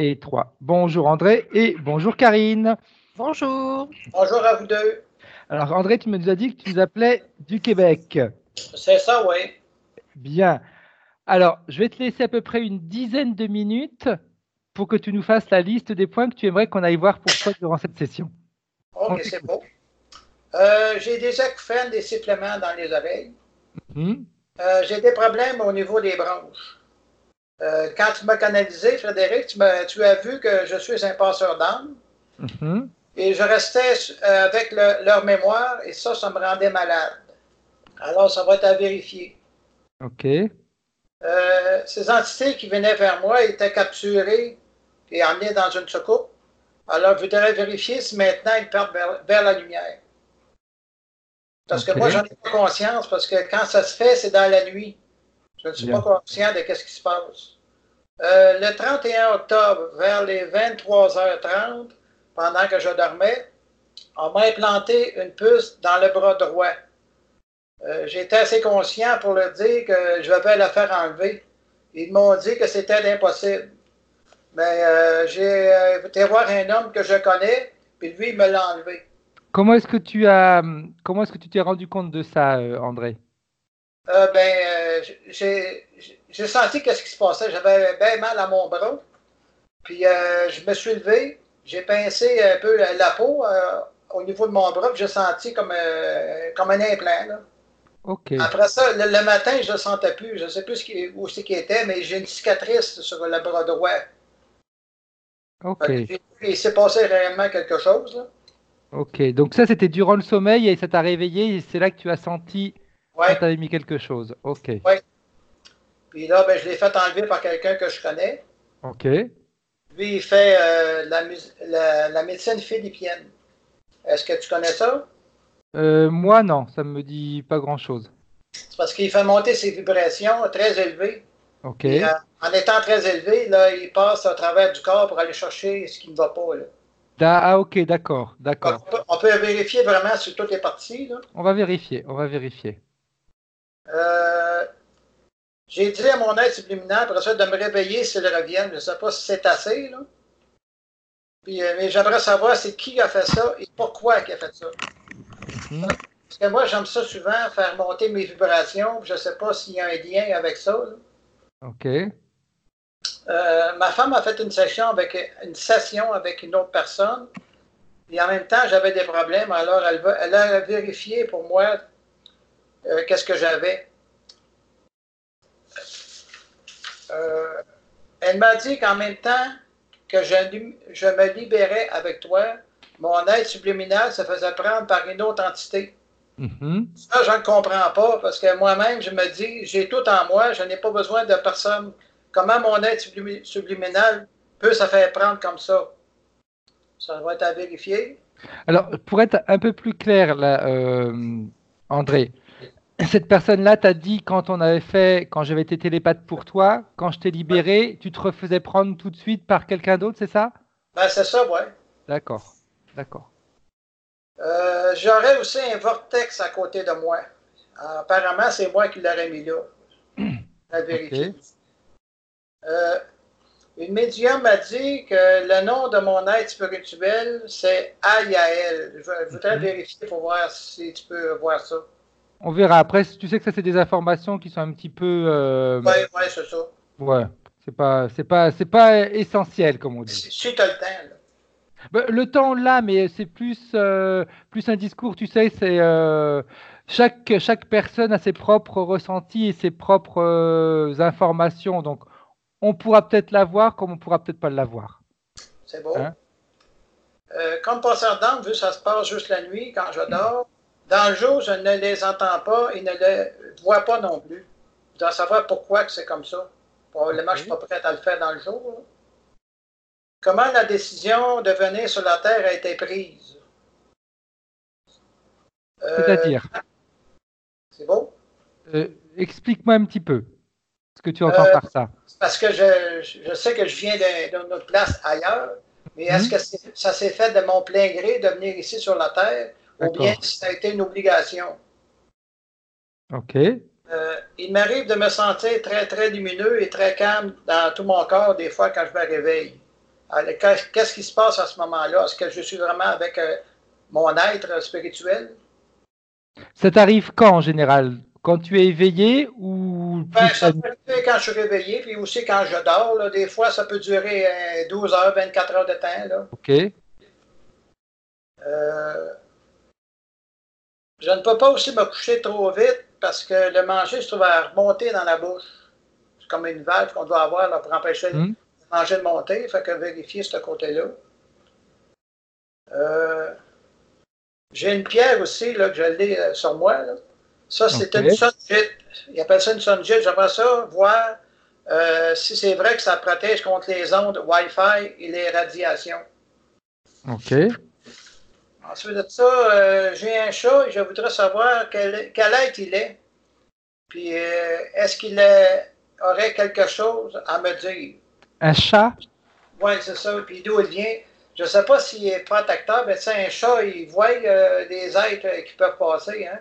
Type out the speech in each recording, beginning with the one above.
Et 3. Bonjour André et bonjour Karine. Bonjour. Bonjour à vous deux. Alors André, tu nous as dit que tu nous appelais du Québec. C'est ça, oui. Bien. Alors, je vais te laisser à peu près une dizaine de minutes pour que tu nous fasses la liste des points que tu aimerais qu'on aille voir pour toi durant cette session. OK, c'est beau. J'ai des acouphènes, des sifflements dans les oreilles. Mhm. J'ai des problèmes au niveau des bronches. Quand tu m'as canalisé, Frédéric, tu as vu que je suis un passeur d'âme. Mhm. Et je restais avec leur mémoire et ça me rendait malade. Alors, ça va être à vérifier. OK. Ces entités qui venaient vers moi étaient capturées et emmenées dans une soucoupe. Alors, je voudrais vérifier si maintenant ils partent vers la lumière. Parce que moi, j'en ai pas conscience, parce que quand ça se fait, c'est dans la nuit. Je ne suis pas conscient de ce qui se passe. Le 31 octobre, vers les 23h30, pendant que je dormais, on m'a implanté une puce dans le bras droit. J'étais assez conscient pour leur dire que je vais la faire enlever. Ils m'ont dit que c'était impossible. Mais j'ai été voir un homme que je connais, puis lui, il me l'a enlevé. Comment est-ce que tu t'es rendu compte de ça, André? J'ai senti qu'est-ce qui se passait. J'avais bien mal à mon bras. Puis je me suis levé, j'ai pincé un peu la peau au niveau de mon bras, puis j'ai senti comme un implant. Là. OK. Après ça, le matin, je ne le sentais plus. Je ne sais plus où c'est qu'il était, mais j'ai une cicatrice sur le bras droit. OK. Il s'est passé réellement quelque chose. Là. OK. Donc ça, c'était durant le sommeil et ça t'a réveillé et c'est là que tu as senti qu'on Ouais, t'avait mis quelque chose. OK. ouais. Puis là, ben, je l'ai fait enlever par quelqu'un que je connais. OK. Lui, il fait la médecine philippienne. Est-ce que tu connais ça? Moi, non, ça me dit pas grand-chose. C'est parce qu'il fait monter ses vibrations très élevées. OK. Et, en étant très élevé, là, il passe à travers du corps pour aller chercher ce qui ne va pas. Là. OK, d'accord, d'accord. On peut vérifier vraiment sur toutes les parties. Là. On va vérifier, on va vérifier. Euh, j'ai dit à mon être subliminal, après ça, de me réveiller s'il revienne. Je ne sais pas si c'est assez. Là. Puis, mais j'aimerais savoir c'est qui a fait ça et pourquoi il a fait ça. Parce que moi, j'aime ça souvent, faire monter mes vibrations. Je ne sais pas s'il y a un lien avec ça. Là. OK. Ma femme a fait une session avec une autre personne. Et en même temps, j'avais des problèmes. Alors, elle a vérifié pour moi qu'est-ce que j'avais. Elle m'a dit qu'en même temps que je me libérais avec toi, mon aide subliminale se faisait prendre par une autre entité. Ça, je ne comprends pas parce que moi-même, je me dis, j'ai tout en moi, je n'ai pas besoin de personne. Comment mon aide subliminale peut se faire prendre comme ça? Ça va être à vérifier. Alors, pour être un peu plus clair, là, André, cette personne-là t'a dit quand j'avais été télépathe pour toi, quand je t'ai libéré, tu te refaisais prendre tout de suite par quelqu'un d'autre, c'est ça? Ben, c'est ça, ouais. D'accord, d'accord. J'aurais aussi un vortex à côté de moi. Apparemment, c'est moi qui l'aurais mis là. À vérifier. Une médium m'a dit que le nom de mon être spirituel, c'est Ayael. Je voudrais vérifier pour voir si tu peux voir ça. On verra. Après, tu sais que ça, c'est des informations qui sont un petit peu. Oui, c'est ça. Ouais, c'est pas essentiel, comme on dit. Si tu as le temps. Là. Le temps, là, mais c'est plus un discours, tu sais, c'est chaque personne a ses propres ressentis et ses propres informations. Donc, on pourra peut-être l'avoir comme on pourra peut-être pas l'avoir. C'est beau. Hein? Comme passeur d'âme, vu que ça se passe juste la nuit, quand je dors, dans le jour, je ne les entends pas et ne les vois pas non plus. Je dois savoir pourquoi que c'est comme ça. Probablement, je ne suis pas prête à le faire dans le jour. Là. Comment la décision de venir sur la Terre a été prise? C'est-à-dire, C'est beau? explique-moi un petit peu ce que tu entends par ça. Parce que je sais que je viens d'une autre place ailleurs, mais est-ce que ça s'est fait de mon plein gré de venir ici sur la Terre ou bien ça a été une obligation? OK. Il m'arrive de me sentir très, très lumineux et très calme dans tout mon corps des fois quand je me réveille. Qu'est-ce qui se passe à ce moment-là? Est-ce que je suis vraiment avec mon être spirituel? Ça t'arrive quand en général? Quand tu es éveillé ou Ben, plus ça la peut nuit? arriver quand je suis réveillé, puis aussi quand je dors. Là. Des fois, ça peut durer 12 heures, 24 heures de temps. Là. Ok, Euh, je ne peux pas aussi me coucher trop vite parce que le manger se trouve à remonter dans la bouche. C'est comme une valve qu'on doit avoir là, pour empêcher le hmm, manger de monter. Fait que vérifier ce côté-là. Euh, j'ai une pierre aussi là, que je l'ai sur moi. Là. Ça, c'est une ok, sunjit. Ils appellent ça une sunjit. J'aimerais ça voir si c'est vrai que ça protège contre les ondes Wi-Fi et les radiations. ok. Ensuite de ça, j'ai un chat et je voudrais savoir quel être il est. Puis, est-ce qu'il aurait quelque chose à me dire? Un chat? Oui, c'est ça. Puis, d'où il vient? Je ne sais pas s'il est protecteur, mais c'est un chat, il voit des êtres qui peuvent passer. Hein?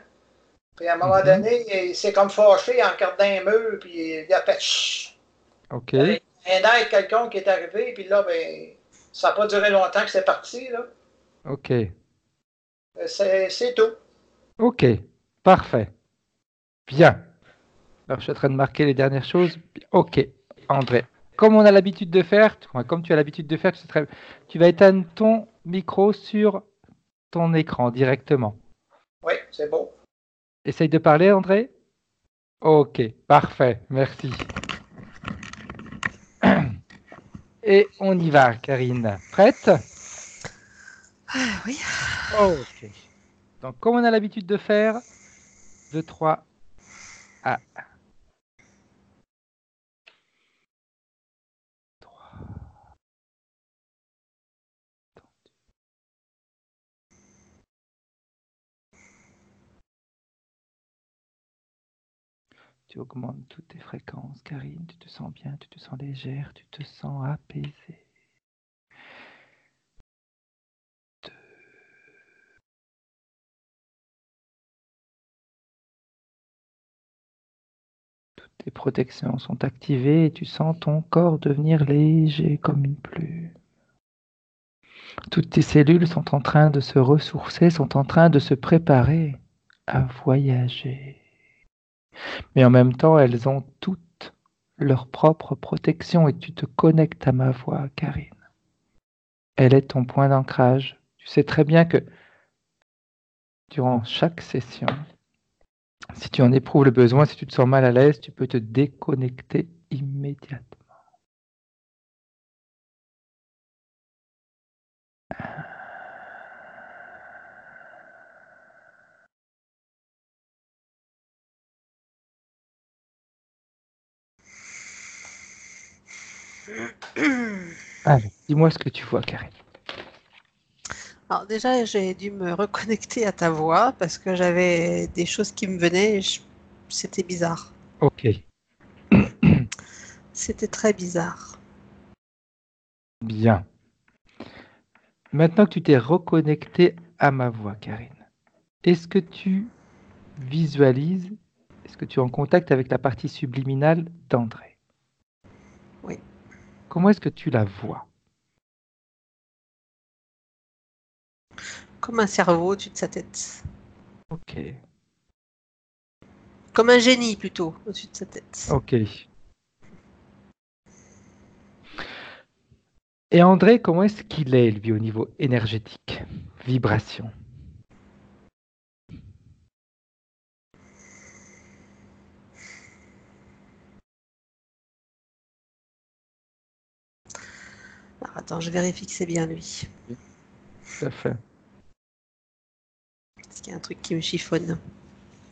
Puis, à un moment Mhm, donné, il s'est comme fâché en regardant un mur, puis il a fait chut. ok, Il y a un être, quelqu'un qui est arrivé, puis là, ben, ça n'a pas duré longtemps que c'est parti. Là. ok, C'est tout. ok. Parfait. Bien. Alors, je suis en train de marquer les dernières choses. Ok, André. Comme on a l'habitude de faire, enfin, comme tu as l'habitude de faire, tu vas éteindre ton micro sur ton écran directement. Oui, c'est beau. Essaye de parler, André. Ok, parfait, merci. Et on y va, Karine. Prête? Ah oui. Ok. Donc, comme on a l'habitude de faire, 2, 3, à 3. Tu augmentes toutes tes fréquences, Karine. Tu te sens bien, tu te sens légère, tu te sens apaisée. 2. Tes protections sont activées et tu sens ton corps devenir léger comme une plume. Toutes tes cellules sont en train de se ressourcer, sont en train de se préparer à voyager. Mais en même temps, elles ont toutes leur propre protection et tu te connectes à ma voix, Karine. Elle est ton point d'ancrage. Tu sais très bien que durant chaque session, si tu en éprouves le besoin, si tu te sens mal à l'aise, tu peux te déconnecter immédiatement. Allez, dis-moi ce que tu vois, Karine. Alors déjà, j'ai dû me reconnecter à ta voix parce que j'avais des choses qui me venaient et c'était bizarre. Ok. C'était très bizarre. Bien. Maintenant que tu t'es reconnecté à ma voix, Karine, est-ce que tu visualises, est-ce que tu es en contact avec la partie subliminale d'André? Oui. Comment est-ce que tu la vois? Comme un cerveau au-dessus de sa tête. Ok. Comme un génie plutôt au-dessus de sa tête. Ok. Et André, comment est-ce qu'il est, lui, au niveau énergétique? Vibration. Alors, attends, je vérifie que c'est bien lui. Oui, tout à fait. Parce qu'il y a un truc qui me chiffonne.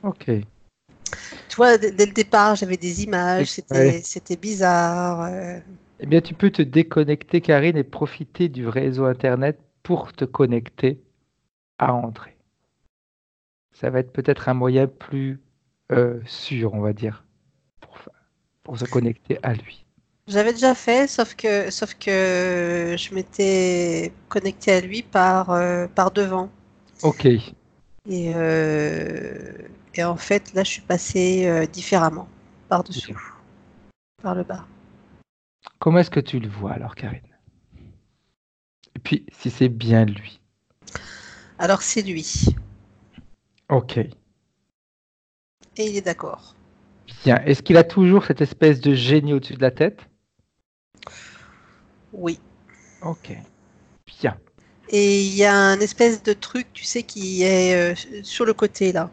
Ok. Tu vois, dès le départ, j'avais des images, Ouais. c'était bizarre. Eh bien, tu peux te déconnecter, Karine, et profiter du réseau Internet pour te connecter à André. Ça va être peut-être un moyen plus sûr, on va dire, pour, pour se connecter à lui. J'avais déjà fait, sauf que je m'étais connectée à lui par devant. Ok. Et, euh, et en fait, là, je suis passée différemment, par-dessous, Bien. par le bas. Comment est-ce que tu le vois alors, Karine? Et puis, si c'est bien lui. Alors c'est lui. Ok. Et il est d'accord. Bien. Est-ce qu'il a toujours cette espèce de génie au-dessus de la tête? Oui. Ok. Bien. Et il y a un espèce de truc, tu sais, qui est sur le côté là.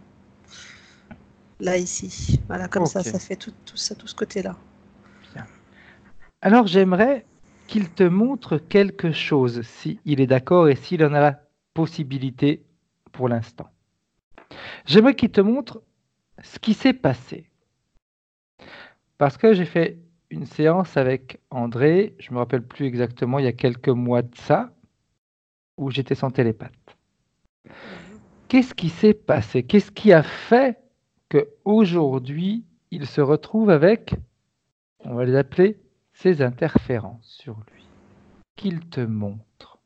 Là, ici. Voilà, comme ça, Ok. ça fait tout ça, tout ce côté-là. Bien. Alors, j'aimerais qu'il te montre quelque chose, si il est d'accord et s'il en a la possibilité pour l'instant. J'aimerais qu'il te montre ce qui s'est passé. Parce que j'ai fait une séance avec André, je ne me rappelle plus exactement, il y a quelques mois de ça, où j'étais son télépathe. Mhm. Qu'est-ce qui s'est passé? Qu'est-ce qui a fait qu'aujourd'hui, il se retrouve avec, on va les appeler, ces interférences sur lui? Qu'il te montre.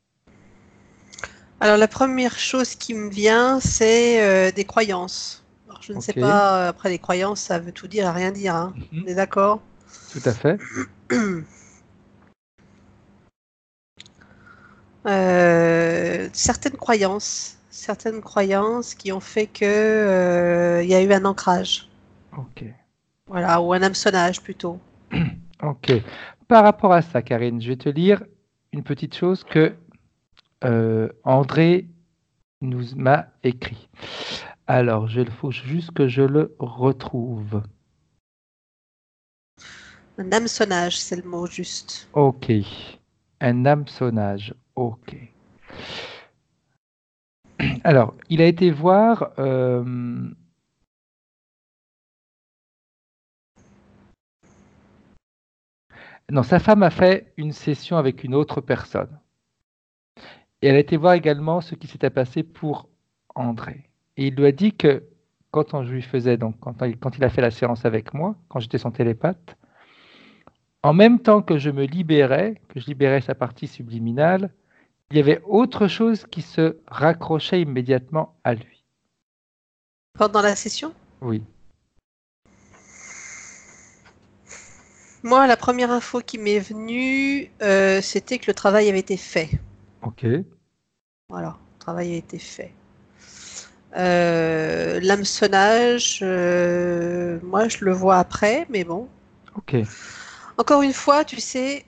Alors, la première chose qui me vient, c'est des croyances. Alors, je ne sais Ok. pas, après les croyances, ça veut tout dire et rien dire, hein. On Mhm. est d'accord? Tout à fait. Certaines croyances qui ont fait que il y a eu un ancrage, Ok. voilà, ou un hameçonnage plutôt. Ok. Par rapport à ça, Karine, je vais te lire une petite chose que André nous m'a écrit. Alors, il faut juste que je le retrouve. Un hameçonnage, c'est le mot juste. Ok. Un hameçonnage. Ok. Alors, il a été voir. Non, sa femme a fait une session avec une autre personne. Et elle a été voir également ce qui s'était passé pour André. Et il lui a dit que je lui faisais, donc quand il a fait la séance avec moi, quand j'étais son télépathe, en même temps que je me libérais, que je libérais sa partie subliminale, il y avait autre chose qui se raccrochait immédiatement à lui. Pendant la session, Oui, moi, la première info qui m'est venue, c'était que le travail avait été fait. ok, Voilà, le travail a été fait. L'hameçonnage, moi, je le vois après, mais bon. ok, Encore une fois, tu sais,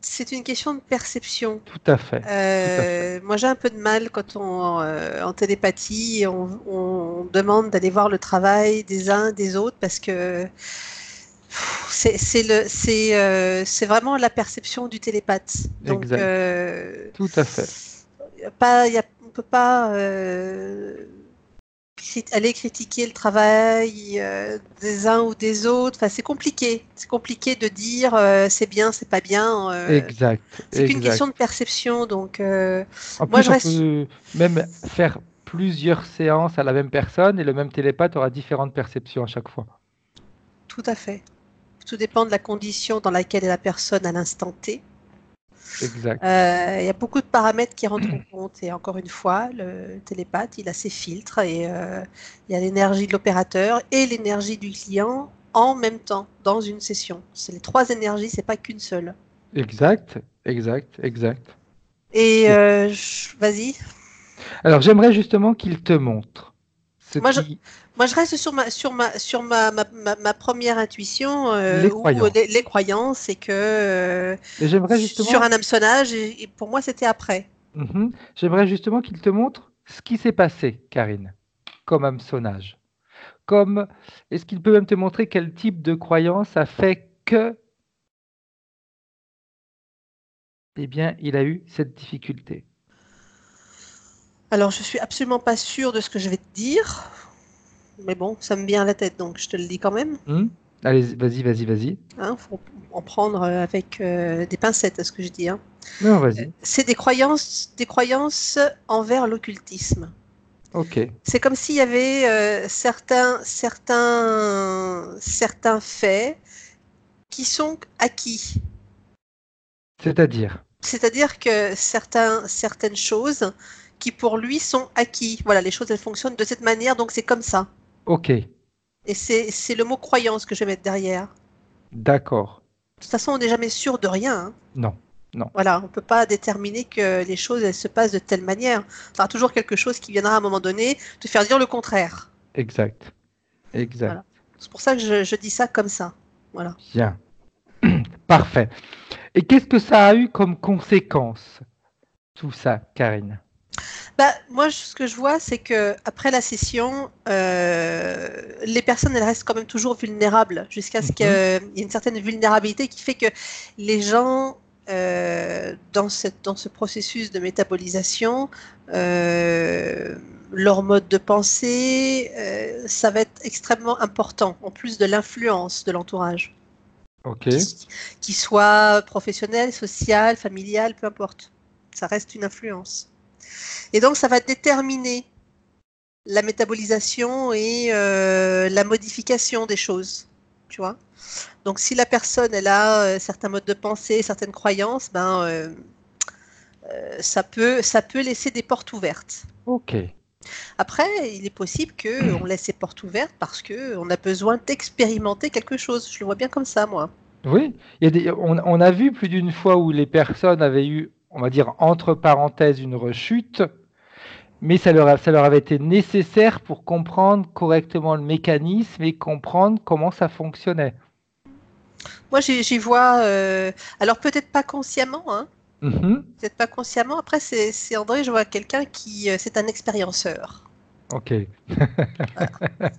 c'est une question de perception. tout à fait, tout à fait. Moi, j'ai un peu de mal quand en télépathie, on demande d'aller voir le travail des uns des autres parce que c'est vraiment la perception du télépathe. Donc, Exact, tout à fait. on peut pas aller critiquer le travail des uns ou des autres. Enfin, c'est compliqué. C'est compliqué de dire c'est bien, c'est pas bien. Exact, C'est qu'une question de exact. perception. Donc, En moi, plus, je on reste peut même faire plusieurs séances à la même personne et le même télépathe aura différentes perceptions à chaque fois. tout à fait. Tout dépend de la condition dans laquelle est la personne à l'instant T. Exact, Il y a beaucoup de paramètres qui rentrent en compte. Et encore une fois, le télépathe, il a ses filtres et il y a l'énergie de l'opérateur et l'énergie du client en même temps dans une session. C'est les trois énergies, c'est pas qu'une seule. exact, exact, exact. Et C'est- vas-y. Alors, j'aimerais justement qu'il te montre ce Moi, je, qui, moi, je reste sur ma première intuition les où croyances. les croyances, c'est que Et j'aimerais sur justement, un hameçonnage, et pour moi, c'était après. j'aimerais justement qu'il te montre ce qui s'est passé, Karine, comme hameçonnage. Comme, est-ce qu'il peut même te montrer quel type de croyance a fait que, eh bien, il a eu cette difficulté. Alors, je suis absolument pas sûre de ce que je vais te dire, mais bon, ça me vient à la tête, donc je te le dis quand même. Hmm. Allez, vas-y, vas-y, vas-y. Hein, faut en prendre avec des pincettes, à ce que je dis. Hein. Non, vas-y. C'est des croyances envers l'occultisme. Ok. C'est comme s'il y avait certains faits qui sont acquis. C'est-à-dire, C'est-à-dire que certaines choses qui pour lui sont acquis. Voilà, les choses elles fonctionnent de cette manière, donc c'est comme ça. ok, Et c'est le mot croyance que je vais mettre derrière. d'accord. De toute façon, on n'est jamais sûr de rien. Hein. Non, Non. Voilà, on ne peut pas déterminer que les choses elles se passent de telle manière. Il y aura toujours quelque chose qui viendra à un moment donné te faire dire le contraire. Exact. Exact. Voilà. C'est pour ça que je dis ça comme ça. Voilà. Bien. Parfait. Et qu'est-ce que ça a eu comme conséquence, tout ça, Karine? Bah, moi, ce que je vois, c'est que après la session, les personnes, elles restent quand même toujours vulnérables jusqu'à ce qu'il y ait une certaine vulnérabilité qui fait que les gens, dans ce processus de métabolisation, leur mode de pensée, ça va être extrêmement important, en plus de l'influence de l'entourage. Ok. Qui soit professionnel, social, familial, peu importe. Ça reste une influence. Et donc, ça va déterminer la métabolisation et la modification des choses, tu vois. Donc, si la personne, elle a certains modes de pensée, certaines croyances, ça peut laisser des portes ouvertes. Ok. Après, il est possible qu'on laisse ces portes ouvertes parce qu'on a besoin d'expérimenter quelque chose. Je le vois bien comme ça, moi. Oui, on a vu plus d'une fois où les personnes avaient eu, on va dire, entre parenthèses, une rechute, mais ça leur avait été nécessaire pour comprendre correctement le mécanisme et comprendre comment ça fonctionnait. Moi, j'y vois, alors peut-être pas consciemment, hein, Mhm. peut-être pas consciemment. Après, c'est André, je vois quelqu'un qui, c'est un expérienceur. Ok. Voilà.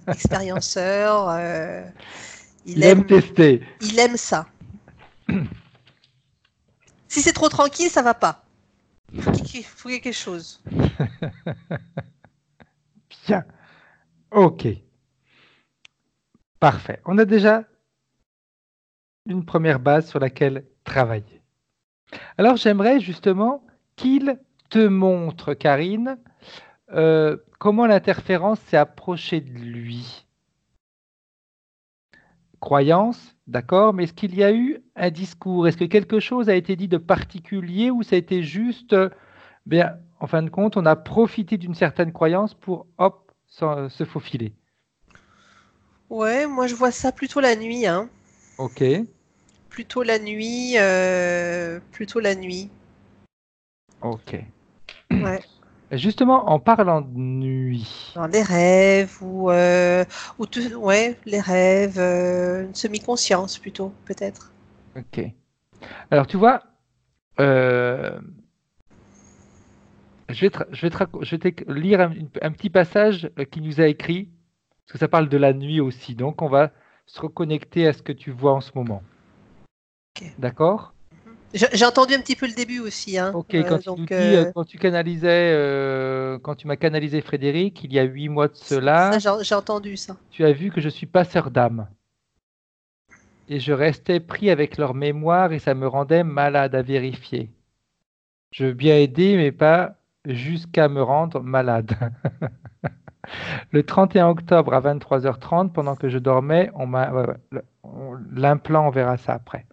Expérienceur, Il aime tester. il aime ça. Si c'est trop tranquille, ça va pas. Faut qu'il y ait quelque chose. Bien. Ok. Parfait. On a déjà une première base sur laquelle travailler. Alors, j'aimerais justement qu'il te montre, Karine, comment l'interférence s'est approchée de lui. Croyance, d'accord, mais est-ce qu'il y a eu un discours? Est-ce que quelque chose a été dit de particulier ou ça a été juste, bien, en fin de compte, on a profité d'une certaine croyance pour, hop, se faufiler? Ouais, moi je vois ça plutôt la nuit, hein. Ok, Plutôt la nuit, plutôt la nuit. ok. Ouais. Justement, en parlant de nuit, Dans les rêves ouais, les rêves, une semi-conscience plutôt, peut-être. ok. Alors, tu vois, euh, je vais te lire un petit passage qui nous a écrit, parce que ça parle de la nuit aussi. Donc, on va se reconnecter à ce que tu vois en ce moment. Ok. D'accord? J'ai entendu un petit peu le début aussi, hein. Ok, quand tu nous dis, quand tu canalisais, quand tu m'as canalisé Frédéric, il y a 8 mois de Ça, cela, j'ai entendu ça. tu as vu que je suis passeur d'âme. Et je restais pris avec leur mémoire et ça me rendait malade à vérifier. Je veux bien aider, mais pas jusqu'à me rendre malade. Le 31 octobre à 23h30, pendant que je dormais, l'implant, on verra ça après.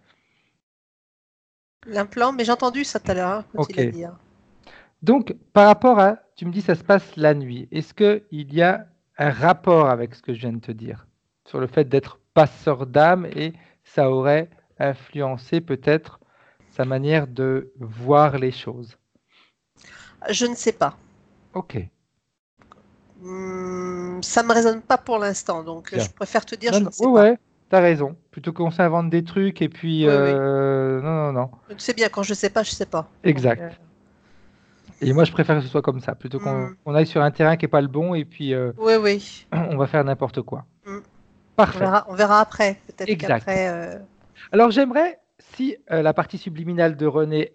L'implant, mais j'ai entendu ça tout à l'heure, hein, quand il Ok. a dit. Hein. Donc, par rapport à, tu me dis, ça se passe la nuit. Est-ce qu'il y a un rapport avec ce que je viens de te dire sur le fait d'être passeur d'âme et ça aurait influencé peut-être sa manière de voir les choses? Je ne sais pas. Ok, Ça me résonne pas pour l'instant, donc bien. je préfère te dire Non, je non, ne sais ouais, pas. ouais, t'as raison. Plutôt qu'on s'invente des trucs et puis, Oui, oui. non, non, non. Tu sais bien, quand je sais pas, je sais pas. Donc, Exact. Et moi, je préfère que ce soit comme ça, plutôt qu'on aille sur un terrain qui n'est pas le bon et puis oui, oui. on va faire n'importe quoi. Mm. Parfait. On verra après. Peut-être Exact. qu'après. Alors, j'aimerais, si la partie subliminale de René,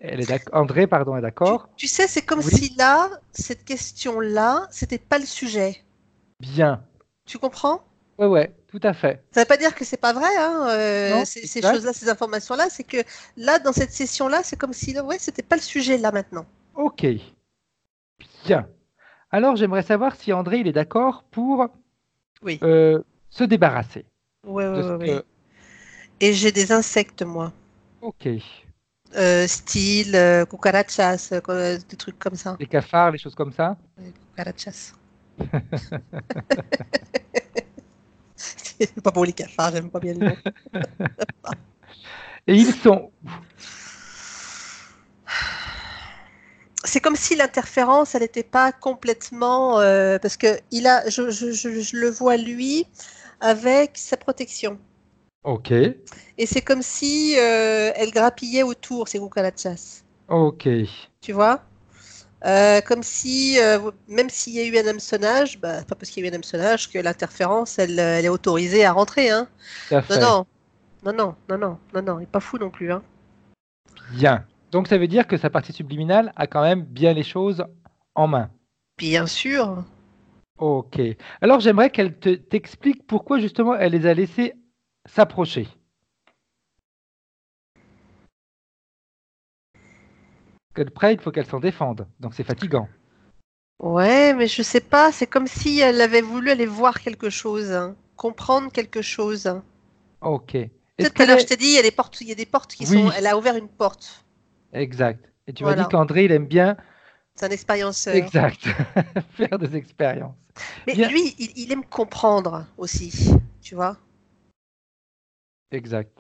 André, pardon, est d'accord. Tu sais, c'est comme Oui. si là, cette question-là, c'était pas le sujet. Bien. Tu comprends? Ouais, ouais, tout à fait. Ça veut pas dire que c'est pas vrai, hein, Non, ces exact. choses-là, ces informations-là. C'est que là, dans cette session-là, c'est comme si, ouais, c'était pas le sujet là maintenant. Ok. Bien. Alors, j'aimerais savoir si André, il est d'accord pour Oui. se débarrasser Ouais, de ouais, ce ouais, que. ouais. Et j'ai des insectes, moi. Ok. Style cucarachas, des trucs comme ça. Les cafards, les choses comme ça. Ouais, cucarachas. C'est pas pour les cafards, j'aime pas bien le nom. Et ils sont. c'est comme si l'interférence, elle n'était pas complètement... parce que je le vois, lui, avec sa protection. Ok, Et c'est comme si elle grappillait autour, ces cucarachas. ok, Tu vois? Comme si, même s'il y a eu un hameçonnage, bah, pas parce qu'il y a eu un hameçonnage que l'interférence, elle est autorisée à rentrer, hein. tout à Non, fait. non, non, non, non, non, non, non, il n'est pas fou non plus, hein. Bien. Donc ça veut dire que sa partie subliminale a quand même bien les choses en main. Bien sûr. Ok. Alors j'aimerais qu'elle t'explique pourquoi justement elle les a laissés s'approcher. Qu'après, il faut qu'elle s'en défende. Donc c'est fatigant. Ouais, mais je sais pas, c'est comme si elle avait voulu aller voir quelque chose, hein, comprendre quelque chose. Ok. Tu Est-ce sais, tout à qu'elle l'heure, je est... t'ai dit, il y a des portes qui sont. Oui, Elle a ouvert une porte. exact. Et tu m'as dit Voilà. qu'André, il aime bien... C'est un expérienceur. Exact. Faire des expériences. Mais Bien. lui, il aime comprendre aussi, tu vois. Exact.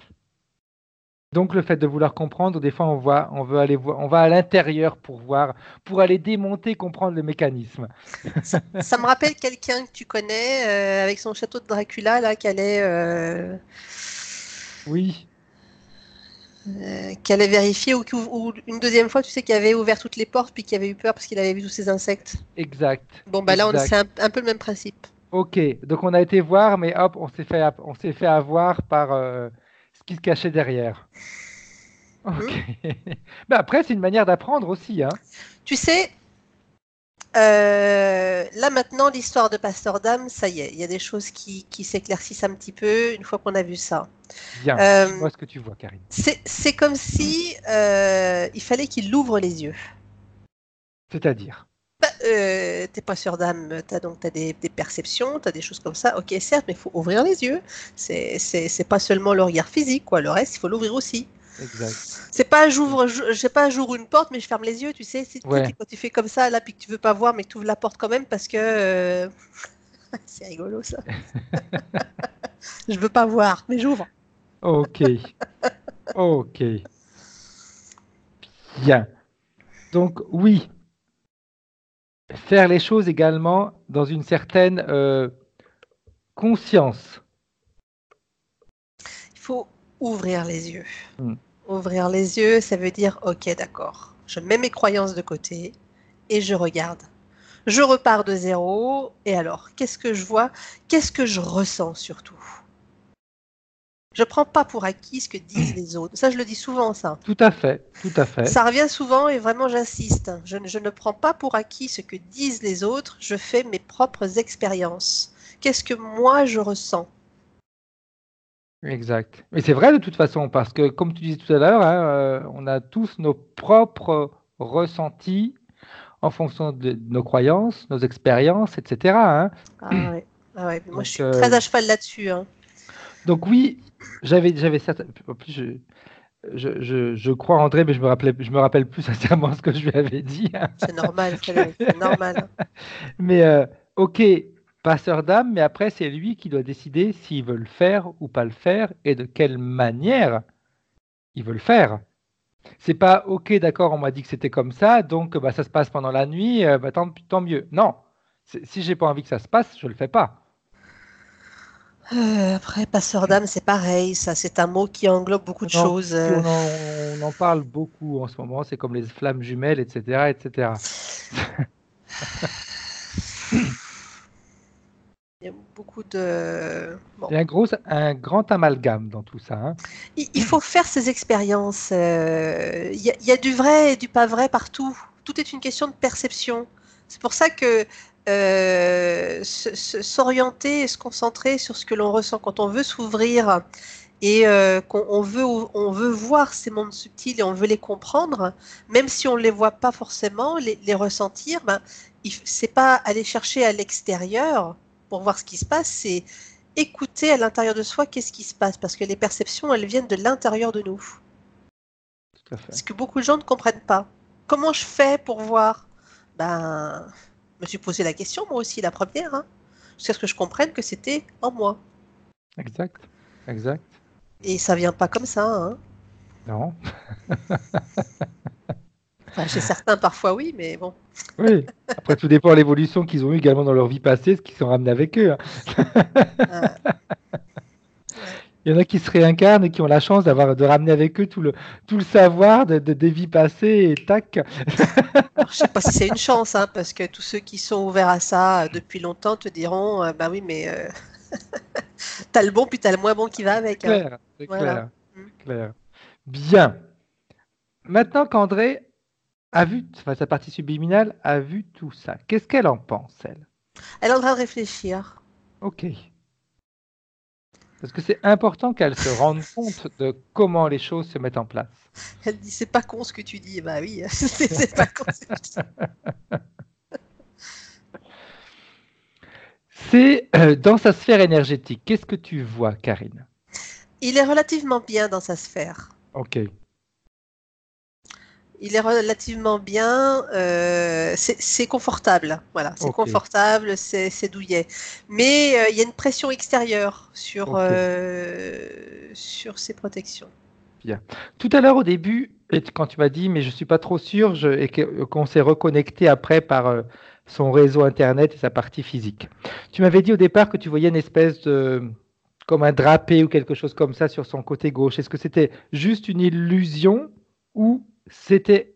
Donc le fait de vouloir comprendre, des fois on veut aller voir, on va à l'intérieur pour voir, pour aller démonter, comprendre le mécanisme. Ça me rappelle quelqu'un que tu connais avec son château de Dracula là Oui, qu'elle allait vérifier ou une deuxième fois, tu sais, qu'il avait ouvert toutes les portes puis qu'il avait eu peur parce qu'il avait vu tous ces insectes. exact, Bon bah là, exact. c'est un peu le même principe. Ok, donc on a été voir, mais hop, on s'est fait avoir par ce qui se cachait derrière. Ok. Hmm. Mais après, c'est une manière d'apprendre aussi, hein. Tu sais, là maintenant, l'histoire de Pasteur Dame, ça y est, il y a des choses qui s'éclaircissent un petit peu une fois qu'on a vu ça. Bien, Euh, dis-moi ce que tu vois, Karine. c'est comme si il fallait qu'il ouvre les yeux. C'est-à-dire, T'es pas sûr d'âme, t'as des perceptions, t'as des choses comme ça. Ok, certes, mais il faut ouvrir les yeux. C'est pas seulement le regard physique, quoi. Le reste, il faut l'ouvrir aussi. exact. C'est pas je sais pas, j'ouvre une porte, mais je ferme les yeux, tu sais. Ouais, Quand tu fais comme ça, là, puis que tu veux pas voir, mais que tu ouvres la porte quand même parce que c'est rigolo ça. Je veux pas voir, mais j'ouvre. ok, ok, bien. Donc oui, faire les choses également dans une certaine conscience. Il faut ouvrir les yeux. Hmm. Ouvrir les yeux, ça veut dire, ok, d'accord. Je mets mes croyances de côté et je regarde. Je repars de zéro, et alors, qu'est-ce que je vois? Qu'est-ce que je ressens surtout? Je prends pas pour acquis ce que disent les autres. Ça, je le dis souvent, ça. Tout à fait, tout à fait. Ça revient souvent et vraiment, j'insiste. Je ne prends pas pour acquis ce que disent les autres, je fais mes propres expériences. Qu'est-ce que moi, je ressens? Exact. Mais c'est vrai de toute façon, parce que comme tu disais tout à l'heure, hein, on a tous nos propres ressentis en fonction de nos croyances, nos expériences, etc., hein. Ah ouais, ah ouais. Moi, je Donc, suis très à cheval là-dessus, hein. donc oui, j'avais certain. En plus, je crois André, mais je me rappelle plus sincèrement ce que je lui avais dit, hein. C'est normal, Frédéric, c'est normal. Mais ok, passeur d'âme, mais après, c'est lui qui doit décider s'il veut le faire ou pas le faire et de quelle manière il veut le faire. C'est pas ok, d'accord, on m'a dit que c'était comme ça, donc bah, ça se passe pendant la nuit, bah, tant mieux. Non, si j'ai pas envie que ça se passe, je le fais pas. Après, passeur d'âme, c'est pareil, ça, c'est un mot qui englobe beaucoup de Non, choses. puis on en parle beaucoup en ce moment, c'est comme les flammes jumelles, etc., etc. Il y a beaucoup de... Bon. Il y a un grand amalgame dans tout ça, hein. Il faut faire ces expériences. Il y a du vrai et du pas vrai partout. Tout est une question de perception. C'est pour ça que s'orienter et se concentrer sur ce que l'on ressent quand on veut s'ouvrir et qu'on veut voir ces mondes subtils et on veut les comprendre, même si on ne les voit pas forcément, les ressentir, ben, c'est pas aller chercher à l'extérieur pour voir ce qui se passe, c'est écouter à l'intérieur de soi qu'est-ce qui se passe, parce que les perceptions, elles viennent de l'intérieur de nous. Tout à fait. Ce que beaucoup de gens ne comprennent pas. Comment je fais pour voir? Ben, je me suis posé la question, moi aussi, la première, hein, jusqu'à ce que je comprenne que c'était en moi. Exact, exact. Et ça vient pas comme ça, hein. Non. Enfin, chez certains, parfois, oui, mais bon. Oui. Après, tout dépend de l'évolution qu'ils ont eu également dans leur vie passée, ce qu'ils sont ramenés avec eux. Euh, ouais. Il y en a qui se réincarnent et qui ont la chance de ramener avec eux tout le savoir des vies passées et tac. Alors, je sais pas si c'est une chance, hein, parce que tous ceux qui sont ouverts à ça depuis longtemps te diront, bah oui, mais t'as le bon, puis t'as le moins bon qui va C'est avec. Hein. clair, c'est Voilà. clair, Mm. c'est clair. Bien. Maintenant qu'André a vu, enfin, sa partie subliminale a vu tout ça, qu'est-ce qu'elle en pense, elle? Elle est en train de réfléchir. Ok. Parce que c'est important qu'elle se rende compte de comment les choses se mettent en place. Elle dit, c'est pas con ce que tu dis. Bah oui, c'est pas con ce que tu dis. C'est dans sa sphère énergétique. Qu'est-ce que tu vois, Karine? Il est relativement bien dans sa sphère. Ok. Il est relativement bien, c'est confortable, voilà, c'est Ok. confortable, c'est douillet. Mais il y a une pression extérieure sur, Ok. sur ses protections. Bien. Tout à l'heure, au début, quand tu m'as dit, mais je ne suis pas trop sûr, et qu'on s'est reconnecté après par son réseau Internet et sa partie physique. Tu m'avais dit au départ que tu voyais une espèce de, comme un drapé ou quelque chose comme ça sur son côté gauche. Est-ce que c'était juste une illusion ou c'était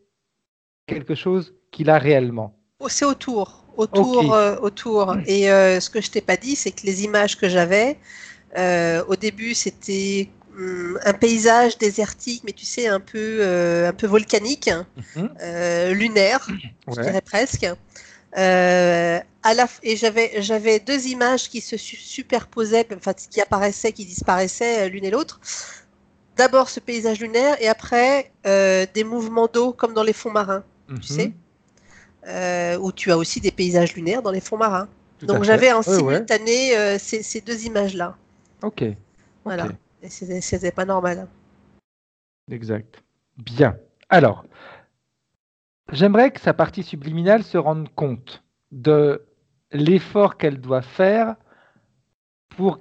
quelque chose qu'il a réellement? Oh, c'est autour, Ok. autour. Et ce que je t'ai pas dit, c'est que les images que j'avais, au début, c'était un paysage désertique, mais tu sais, un peu volcanique, Mhm. lunaire, je Ouais. dirais presque. Et j'avais deux images qui se superposaient, enfin qui apparaissaient, qui disparaissaient l'une et l'autre. D'abord ce paysage lunaire et après des mouvements d'eau comme dans les fonds marins, tu sais, Mhm. où tu as aussi des paysages lunaires dans les fonds marins. Tout à Donc fait. j'avais en Ouais, ouais. simultané ces deux images-là. Ok. Ok. Voilà. Et c'était pas normal. Exact. Bien. Alors, j'aimerais que sa partie subliminale se rende compte de l'effort qu'elle doit faire pour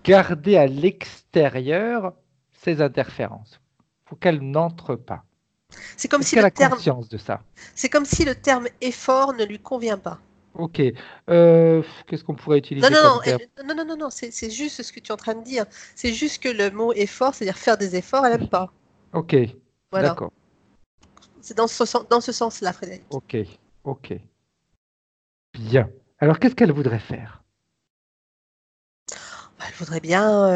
garder à l'extérieur ses interférences. Il faut qu'elle n'entre pas. C'est comme Est-ce si qu'elle le a terme, conscience de ça? c'est comme si le terme effort ne lui convient pas. Ok. Qu'est-ce qu'on pourrait Non, utiliser non, comme non, terme? non, c'est juste ce que tu es en train de dire. C'est juste que le mot effort, c'est-à-dire faire des efforts, elle n'aime pas. Ok. Voilà. D'accord. C'est dans ce sens-là, Frédéric. Ok. Ok. Bien. Alors, qu'est-ce qu'elle voudrait faire? Bah, elle voudrait bien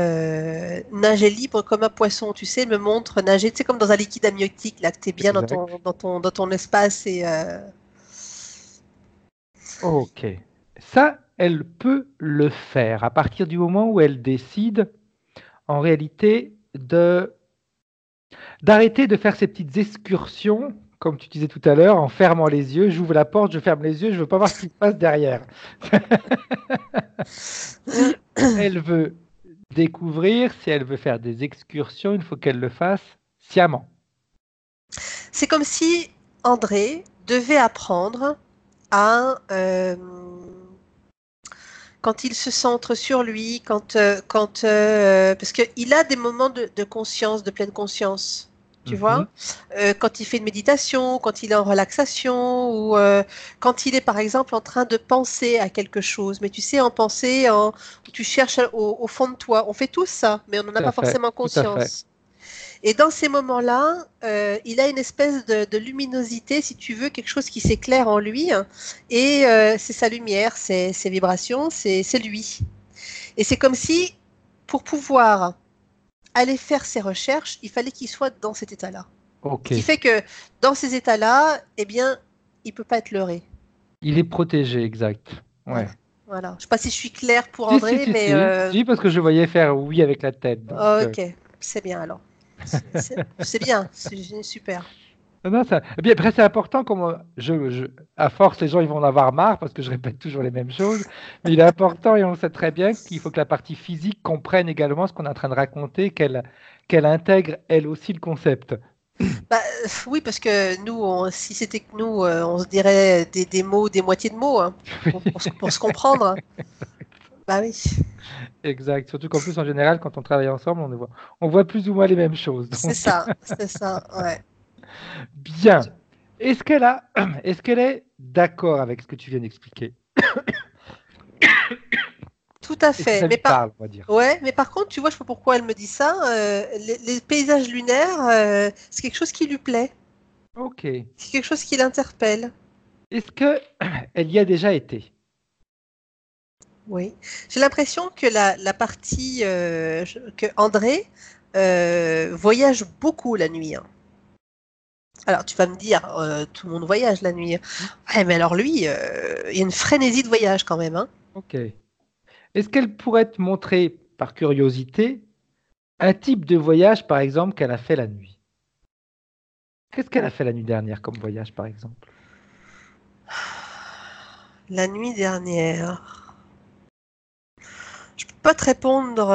nager libre comme un poisson, tu sais, elle me montre nager, tu sais, comme dans un liquide amniotique, là, que tu es bien Exact. dans ton espace. Et, Ok. Ça, elle peut le faire à partir du moment où elle décide, en réalité, d'arrêter de faire ces petites excursions, comme tu disais tout à l'heure, en fermant les yeux. J'ouvre la porte, je ferme les yeux, je ne veux pas voir ce qui se passe derrière. Si elle veut découvrir, si elle veut faire des excursions, il faut qu'elle le fasse sciemment. c'est comme si André devait apprendre à, quand il se centre sur lui, parce qu'il a des moments de conscience, de pleine conscience. Tu vois, Mhm. quand il fait une méditation, quand il est en relaxation, ou quand il est par exemple en train de penser à quelque chose. Mais tu sais, en pensée, où tu cherches au fond de toi. On fait tous ça, mais on n'en a Tout à pas fait, forcément tout à fait. conscience. Et dans ces moments-là, il a une espèce de luminosité, si tu veux, quelque chose qui s'éclaire en lui. Et c'est sa lumière, ses vibrations, c'est lui. Et c'est comme si, pour pouvoir aller faire ses recherches, il fallait qu'il soit dans cet état-là. Ce Ok. qui fait que dans ces états-là, eh bien, il ne peut pas être leurré. Il est protégé, exact. Voilà. Ouais. Voilà. Je ne sais pas si je suis claire pour Si, si, André, si, mais si. Si, parce que je voyais faire oui avec la tête. Donc, ok, c'est bien alors. C'est bien, c'est super. non, non, ça... Et puis après, c'est important, comme à force, les gens ils vont en avoir marre parce que je répète toujours les mêmes choses, mais il est important et on le sait très bien qu'il faut que la partie physique comprenne également ce qu'on est en train de raconter, qu'elle intègre elle aussi le concept. Bah, oui, parce que nous, si c'était que nous, on se dirait des mots, des moitiés de mots, hein, pour se comprendre. Bah oui, Exact. Surtout qu'en plus, en général, quand on travaille ensemble, on voit plus ou moins les mêmes choses. Donc, c'est ça, ouais. bien. Est-ce qu'elle a, est-ce qu'elle est d'accord avec ce que tu viens d'expliquer? Tout à Est-ce que fait. ça lui parle, on va dire? Ouais, mais par contre, tu vois, je sais pas pourquoi elle me dit ça. Les paysages lunaires, c'est quelque chose qui lui plaît. Ok. C'est quelque chose qui l'interpelle. Est-ce que elle y a déjà été? Oui. J'ai l'impression que la partie que André voyage beaucoup la nuit, hein. Alors, tu vas me dire, tout le monde voyage la nuit. Ouais, mais alors lui, il y a une frénésie de voyage quand même, hein. Ok. Est-ce qu'elle pourrait te montrer, par curiosité, un type de voyage, par exemple, qu'elle a fait la nuit? Qu'est-ce qu'elle a fait la nuit dernière comme voyage, par exemple? La nuit dernière. Je peux pas te répondre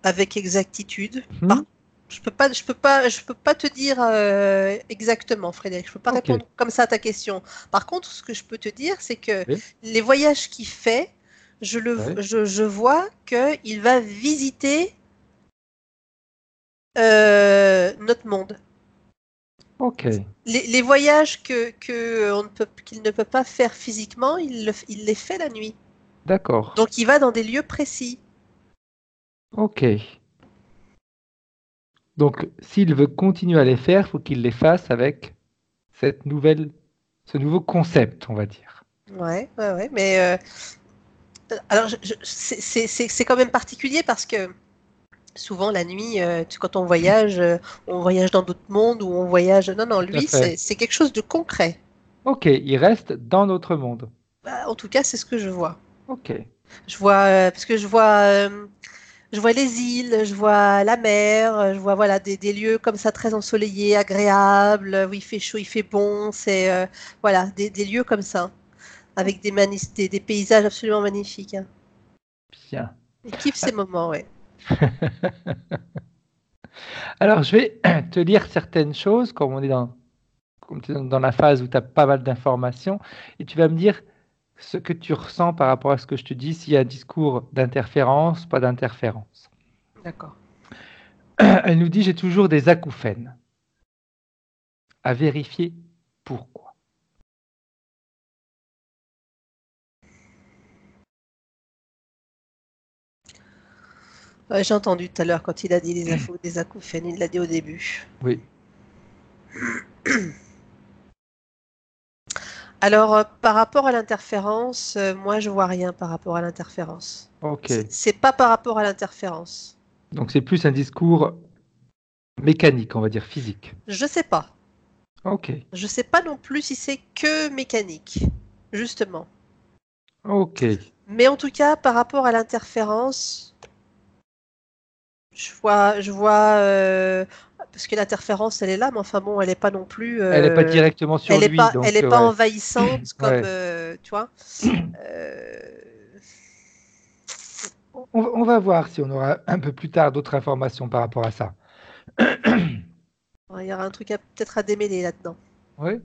avec exactitude. Hmm. Je peux pas te dire exactement, Frédéric. Je peux pas Ok. répondre comme ça à ta question. Par contre, ce que je peux te dire, c'est que Oui. les voyages qu'il fait, Ouais. je vois qu'il va visiter notre monde. Ok. Les voyages qu'il ne peut pas faire physiquement, il les fait la nuit. D'accord. Donc il va dans des lieux précis. Ok. Donc, s'il veut continuer à les faire, il faut qu'il les fasse avec ce nouveau concept, on va dire. Ouais, ouais, ouais. Mais alors, c'est quand même particulier parce que souvent la nuit, quand on voyage dans d'autres mondes ou on voyage. Non, non, Tout à lui, fait. c'est quelque chose de concret. Ok, il reste dans notre monde. Bah, en tout cas, c'est ce que je vois. Ok. Je vois, parce que je vois les îles, je vois la mer, je vois voilà des lieux comme ça très ensoleillés, agréables, où il fait chaud, il fait bon. C'est voilà des lieux comme ça, avec des paysages absolument magnifiques, hein. Bien. Il kiffe ces moments, ouais. Alors, je vais te lire certaines choses, comme tu es dans la phase où tu as pas mal d'informations, et tu vas me dire ce que tu ressens par rapport à ce que je te dis, s'il y a un discours d'interférence, pas d'interférence. D'accord. Elle nous dit, j'ai toujours des acouphènes. À vérifier pourquoi. Ouais, j'ai entendu tout à l'heure quand il a dit des acouphènes, il l'a dit au début. Oui. Alors, par rapport à l'interférence, moi je vois rien par rapport à l'interférence. Ok. C'est pas par rapport à l'interférence. Donc, c'est plus un discours mécanique, on va dire physique. Je sais pas. Ok. Je sais pas non plus si c'est que mécanique, justement. Ok. Mais en tout cas, par rapport à l'interférence, je vois, parce que l'interférence, elle est là, mais enfin bon, elle est pas non plus, Elle n'est pas directement sur lui, elle donc est pas ouais. envahissante comme, Ouais. tu vois. Euh, On va voir si on aura un peu plus tard d'autres informations par rapport à ça. il y aura un truc peut-être à démêler là-dedans. Oui.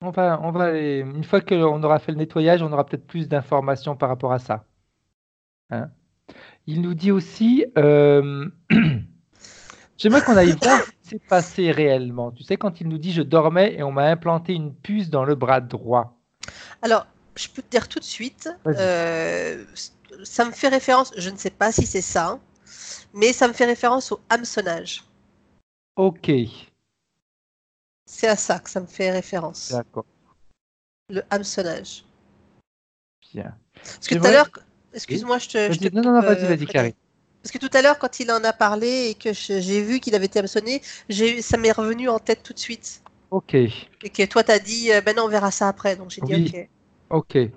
Une fois qu'on aura fait le nettoyage, on aura peut-être plus d'informations par rapport à ça. Hein. Il nous dit aussi, j'aimerais qu'on aille voir ce qui s'est passé réellement. Tu sais, quand il nous dit, je dormais et on m'a implanté une puce dans le bras droit. Alors, je peux te dire tout de suite, Vas-y. ça me fait référence, je ne sais pas si c'est ça, mais ça me fait référence au hameçonnage. Ok, C'est à ça que ça me fait référence, d'accord, le hameçonnage. bien. Parce que tout à J'aimerais. l'heure, Oui. excuse-moi, je te Vas-y. Non, non, coupe, non, vas-y, Carrie. Frédéric. Parce que tout à l'heure, quand il en a parlé et que j'ai vu qu'il avait été hameçonné, ça m'est revenu en tête tout de suite. Ok, Et que toi, t'as dit, ben non, on verra ça après. Donc j'ai dit, oui, ok. ok.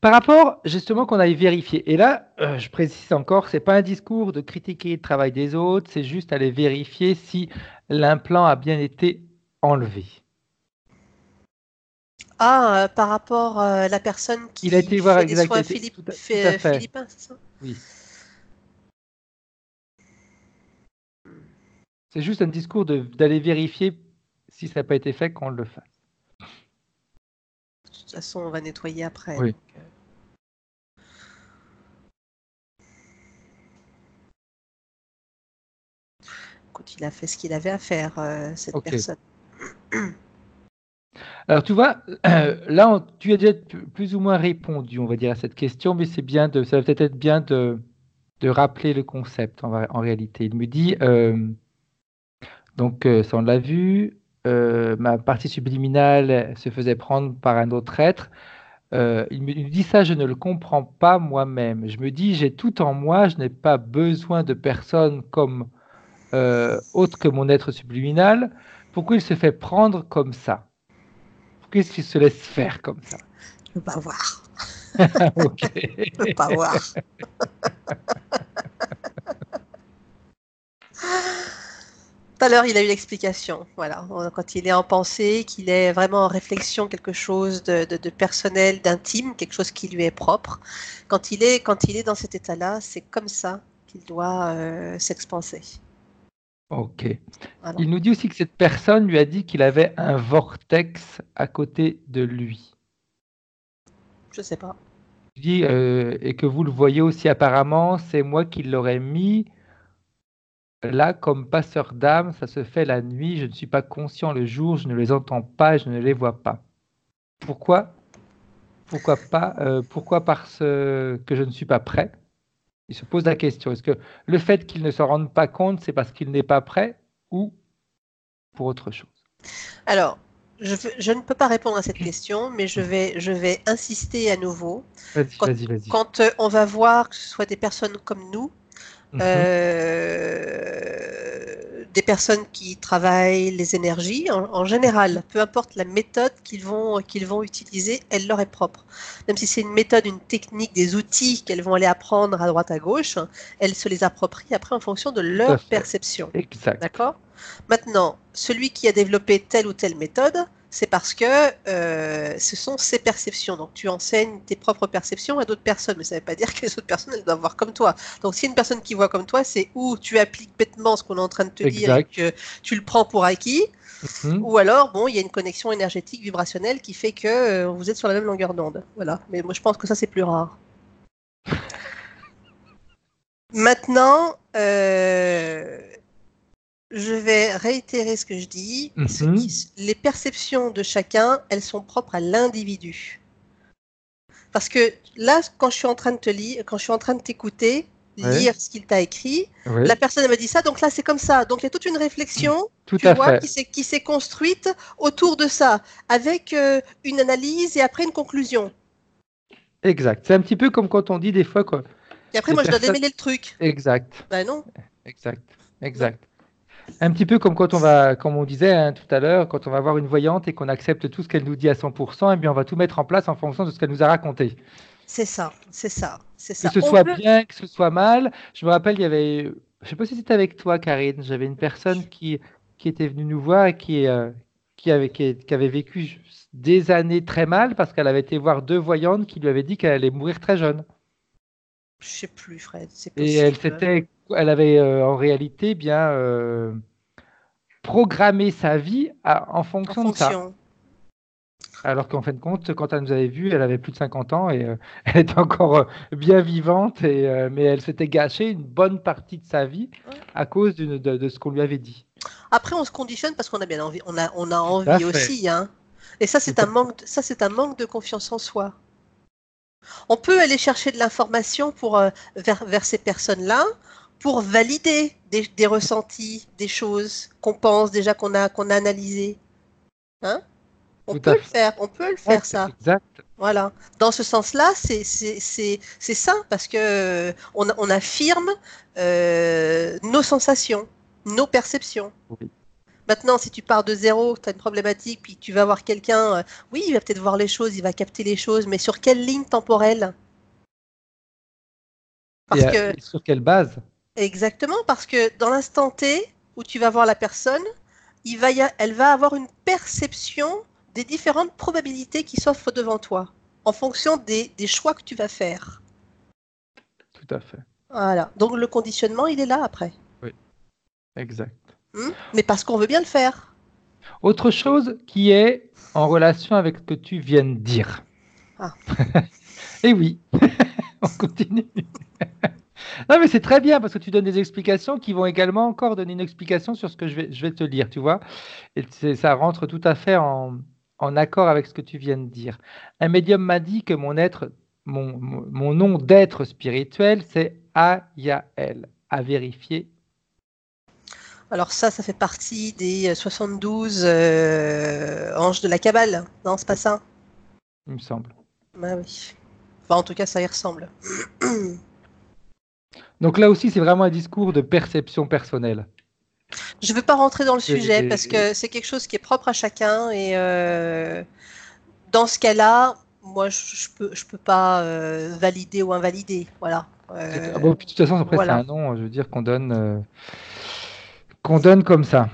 Par rapport, justement, qu'on aille vérifier. Et là, je précise encore, c'est pas un discours de critiquer le travail des autres, c'est juste aller vérifier si l'implant a bien été enlevé. Ah, par rapport à la personne Il a qui été voir fait des exact, soins tout à fait. philippins, c'est ça? Oui. C'est juste un discours d'aller vérifier si ça n'a pas été fait, qu'on le fasse. De toute façon, on va nettoyer après. Oui. Donc, écoute, il a fait ce qu'il avait à faire, cette Ok. personne. Alors, tu vois, là, tu as déjà plus ou moins répondu, on va dire, à cette question, mais ça va peut-être être bien de rappeler le concept en réalité. Il me dit, donc, ça on l'a vu, ma partie subliminale se faisait prendre par un autre être. Il me dit ça, je ne le comprends pas moi-même. Je me dis, j'ai tout en moi, je n'ai pas besoin de personne comme autre que mon être subliminal. Pourquoi il se fait prendre comme ça? Pourquoi est-ce qu'il se laisse faire comme ça? Je veux pas voir. Ok. Je veux pas voir. Tout à l'heure, il a eu l'explication. Voilà. Quand il est en pensée, qu'il est vraiment en réflexion, quelque chose de personnel, d'intime, quelque chose qui lui est propre. Quand il est dans cet état-là, c'est comme ça qu'il doit s'expanser. Ok. Voilà. Il nous dit aussi que cette personne lui a dit qu'il avait un vortex à côté de lui. Je sais pas. Il dit, et que vous le voyez aussi apparemment, c'est moi qui l'aurais mis là comme passeur d'âme, ça se fait la nuit, je ne suis pas conscient le jour, je ne les entends pas, je ne les vois pas. Pourquoi? Pourquoi pas? Pourquoi parce que je ne suis pas prêt? Il se pose la question, est-ce que le fait qu'il ne s'en rende pas compte, c'est parce qu'il n'est pas prêt ou pour autre chose? Alors, je ne peux pas répondre à cette question, mais je vais insister à nouveau. Vas-y. Quand on va voir que ce soit des personnes comme nous, Mhm. des personnes qui travaillent les énergies, en général, peu importe la méthode qu'ils vont utiliser, elle leur est propre. Même si c'est une méthode, une technique, des outils qu'elles vont aller apprendre à droite à gauche, elles se les approprient après en fonction de Tout à leur fait. perception. Exact. D'accord? Maintenant, celui qui a développé telle ou telle méthode, c'est parce que ce sont ses perceptions. Donc, tu enseignes tes propres perceptions à d'autres personnes, mais ça ne veut pas dire que les autres personnes, elles doivent voir comme toi. Donc, si une personne qui voit comme toi, c'est où tu appliques bêtement ce qu'on est en train de te dire et Exact. que tu le prends pour acquis, Mhm. ou alors, bon, il y a une connexion énergétique, vibrationnelle qui fait que vous êtes sur la même longueur d'onde. Voilà. Mais moi, je pense que ça, c'est plus rare. Maintenant, je vais réitérer ce que je dis. Mhm. Les perceptions de chacun, elles sont propres à l'individu. Parce que là, quand je suis en train de te lire, quand je suis en train de t'écouter, Oui. lire ce qu'il t'a écrit, Oui. la personne elle me dit ça, donc là c'est comme ça. Donc il y a toute une réflexion, Tout tu à vois, fait. qui s'est construite autour de ça, avec une analyse et après une conclusion. Exact. C'est un petit peu comme quand on dit des fois quoi. Et après Des moi je dois personnes. démêler le truc. Exact. Ben non, Exact. non. Exact. Un petit peu comme quand on va, comme on disait hein, tout à l'heure, quand on va voir une voyante et qu'on accepte tout ce qu'elle nous dit à 100%, et bien on va tout mettre en place en fonction de ce qu'elle nous a raconté. C'est ça, c'est ça, c'est Que ça. ce On soit peut. bien, que ce soit mal. Je me rappelle, il y avait, je sais pas si c'était avec toi, Karine, j'avais une personne qui était venue nous voir et qui avait vécu des années très mal parce qu'elle avait été voir deux voyantes qui lui avaient dit qu'elle allait mourir très jeune. Je sais plus, Fred, c'est Et possible. elle avait en réalité bien programmé sa vie en En fonction de ça. fonction. Alors qu'en fin de compte, quand elle nous avait vus, elle avait plus de 50 ans et elle était encore bien vivante, mais elle s'était gâchée une bonne partie de sa vie Ouais. à cause de ce qu'on lui avait dit. Après, on se conditionne parce qu'on a bien envie, on a Tout à envie fait. aussi, hein. Et ça, Tout c'est un à fait. manque, ça, c'est un manque de confiance en soi. On peut aller chercher de l'information vers ces personnes-là pour valider des ressentis, des choses qu'on pense déjà qu'on a analysées. Hein? Tout à fait. On peut le faire Exact. ça. Exact. Voilà. Dans ce sens-là, c'est ça, parce que on affirme nos sensations, nos perceptions. Oui. Maintenant, si tu pars de zéro, tu as une problématique, puis tu vas voir quelqu'un, oui, il va peut-être voir les choses, il va capter les choses, mais sur quelle ligne temporelle? Parce que, Et sur quelle base? exactement, parce que dans l'instant T où tu vas voir la personne, elle va avoir une perception des différentes probabilités qui s'offrent devant toi, en fonction des choix que tu vas faire. Tout à fait. Voilà. Donc le conditionnement, il est là après. Oui. Exact. Mais parce qu'on veut bien le faire. Autre chose qui est en relation avec ce que tu viens de dire. Ah. Et oui, on continue. Non, mais c'est très bien parce que tu donnes des explications qui vont également encore donner une explication sur ce que je vais te lire, tu vois. Et ça rentre tout à fait en accord avec ce que tu viens de dire. Un médium m'a dit que mon nom d'être spirituel, c'est Ayael. À vérifier, Alors ça fait partie des 72 anges de la Kabbale. Non, c'est pas ça? il me semble. Ah oui. Enfin, en tout cas, ça y ressemble. Donc là aussi, c'est vraiment un discours de perception personnelle. Je ne veux pas rentrer dans le sujet parce Et- que c'est quelque chose qui est propre à chacun et dans ce cas-là, moi, je peux pas valider ou invalider. Voilà. Ah bon, puis de toute façon, après, c'est Voilà. un nom, je veux dire, qu'on donne comme ça.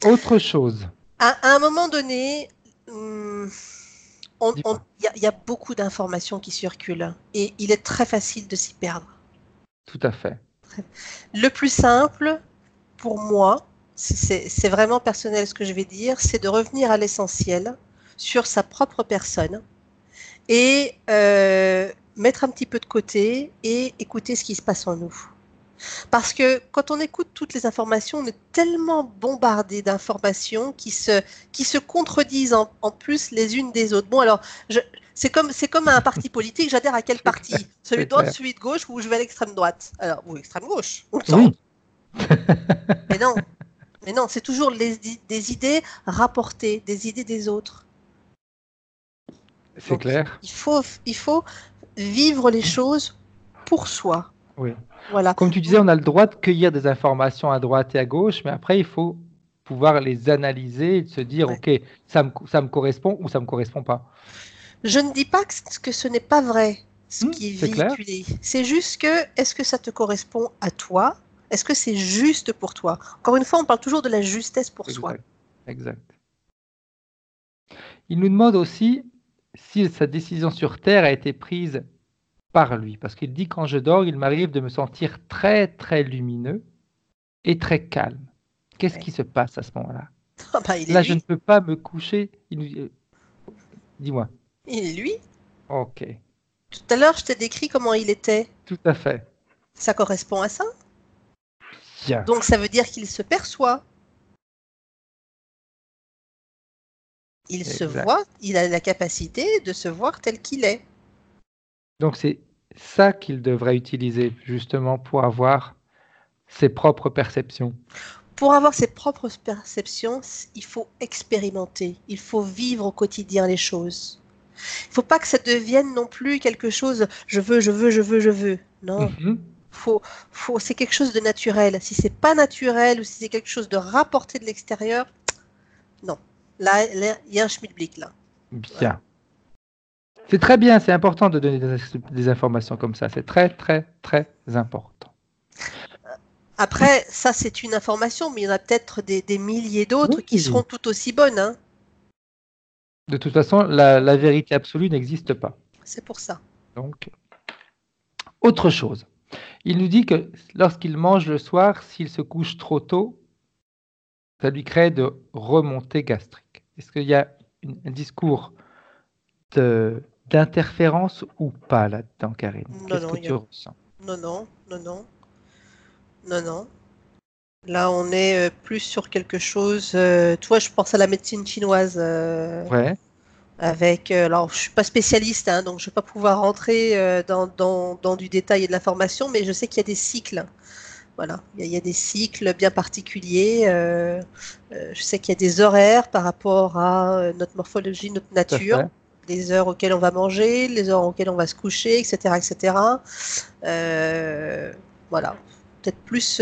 Autre chose, À un moment donné, dis-moi. y a beaucoup d'informations qui circulent et il est très facile de s'y perdre. Tout à fait. Le plus simple, pour moi, c'est vraiment personnel ce que je vais dire, c'est de revenir à l'essentiel sur sa propre personne et mettre un petit peu de côté et écouter ce qui se passe en nous. Parce que quand on écoute toutes les informations, on est tellement bombardé d'informations qui se contredisent en plus les unes des autres. Bon, alors, c'est comme un parti politique, j'adhère à quel C'est clair, parti? Celui c'est de droite, clair. celui de gauche, ou je vais à l'extrême droite? Alors, ou extrême gauche, ou le Oui. centre. Mais non, mais non, c'est toujours des idées rapportées, des idées des autres. C'est Donc, clair. il faut vivre les choses pour soi. Oui. Voilà. Comme tu disais, on a le droit de cueillir des informations à droite et à gauche, mais après, il faut pouvoir les analyser et se dire, Ouais. OK, ça me correspond ou ça ne me correspond pas. Je ne dis pas que ce n'est pas vrai, ce qui est C'est clair? véhiculé. C'est juste que, est-ce que ça te correspond à toi? Est-ce que c'est juste pour toi? Encore une fois, on parle toujours de la justesse pour soi. Exact. Exact. Il nous demande aussi si sa décision sur Terre a été prise par lui, parce qu'il dit quand je dors, il m'arrive de me sentir très, très lumineux et très calme. Qu'est-ce Ouais. qui se passe à ce moment-là? Ah bah, il est Là, je ne lui. peux pas me coucher. Dis-moi. Il est lui. OK, Tout à l'heure, je t'ai décrit comment il était. tout à fait. Ça correspond à ça. Bien. Donc, ça veut dire qu'il se perçoit. Il se Exact. voit. Il a la capacité de se voir tel qu'il est. Donc, c'est ça qu'il devrait utiliser justement pour avoir ses propres perceptions. Pour avoir ses propres perceptions, il faut expérimenter. Il faut vivre au quotidien les choses. Il ne faut pas que ça devienne non plus quelque chose je veux, je veux, je veux, je veux. Non. Mhm. C'est quelque chose de naturel. Si c'est pas naturel ou si c'est quelque chose de rapporté de l'extérieur, non. Là, il y a un schmilblick là. Bien. C'est très bien, c'est important de donner des informations comme ça. C'est très, très, très important. Après, ça c'est une information, mais il y en a peut-être des milliers d'autres qui seront Oui. tout aussi bonnes. Hein. De toute façon, la vérité absolue n'existe pas. C'est pour ça. Donc, autre chose. Il nous dit que lorsqu'il mange le soir, s'il se couche trop tôt, ça lui crée de remontées gastriques. Est-ce qu'il y a un discours d'interférence ou pas là-dedans, Karine? Non, Qu'est-ce non, que tu ressens? non, non, non, non, non, non. Là, on est plus sur quelque chose. Tu vois, je pense à la médecine chinoise. Ouais, Avec, alors, je suis pas spécialiste, hein, donc je vais pas pouvoir rentrer dans du détail et de l'information, mais je sais qu'il y a des cycles. Voilà, il y a des cycles bien particuliers. Je sais qu'il y a des horaires par rapport à notre morphologie, notre tout à nature, fait. les heures auxquelles on va manger, les heures auxquelles on va se coucher, etc., etc. Voilà, peut-être plus.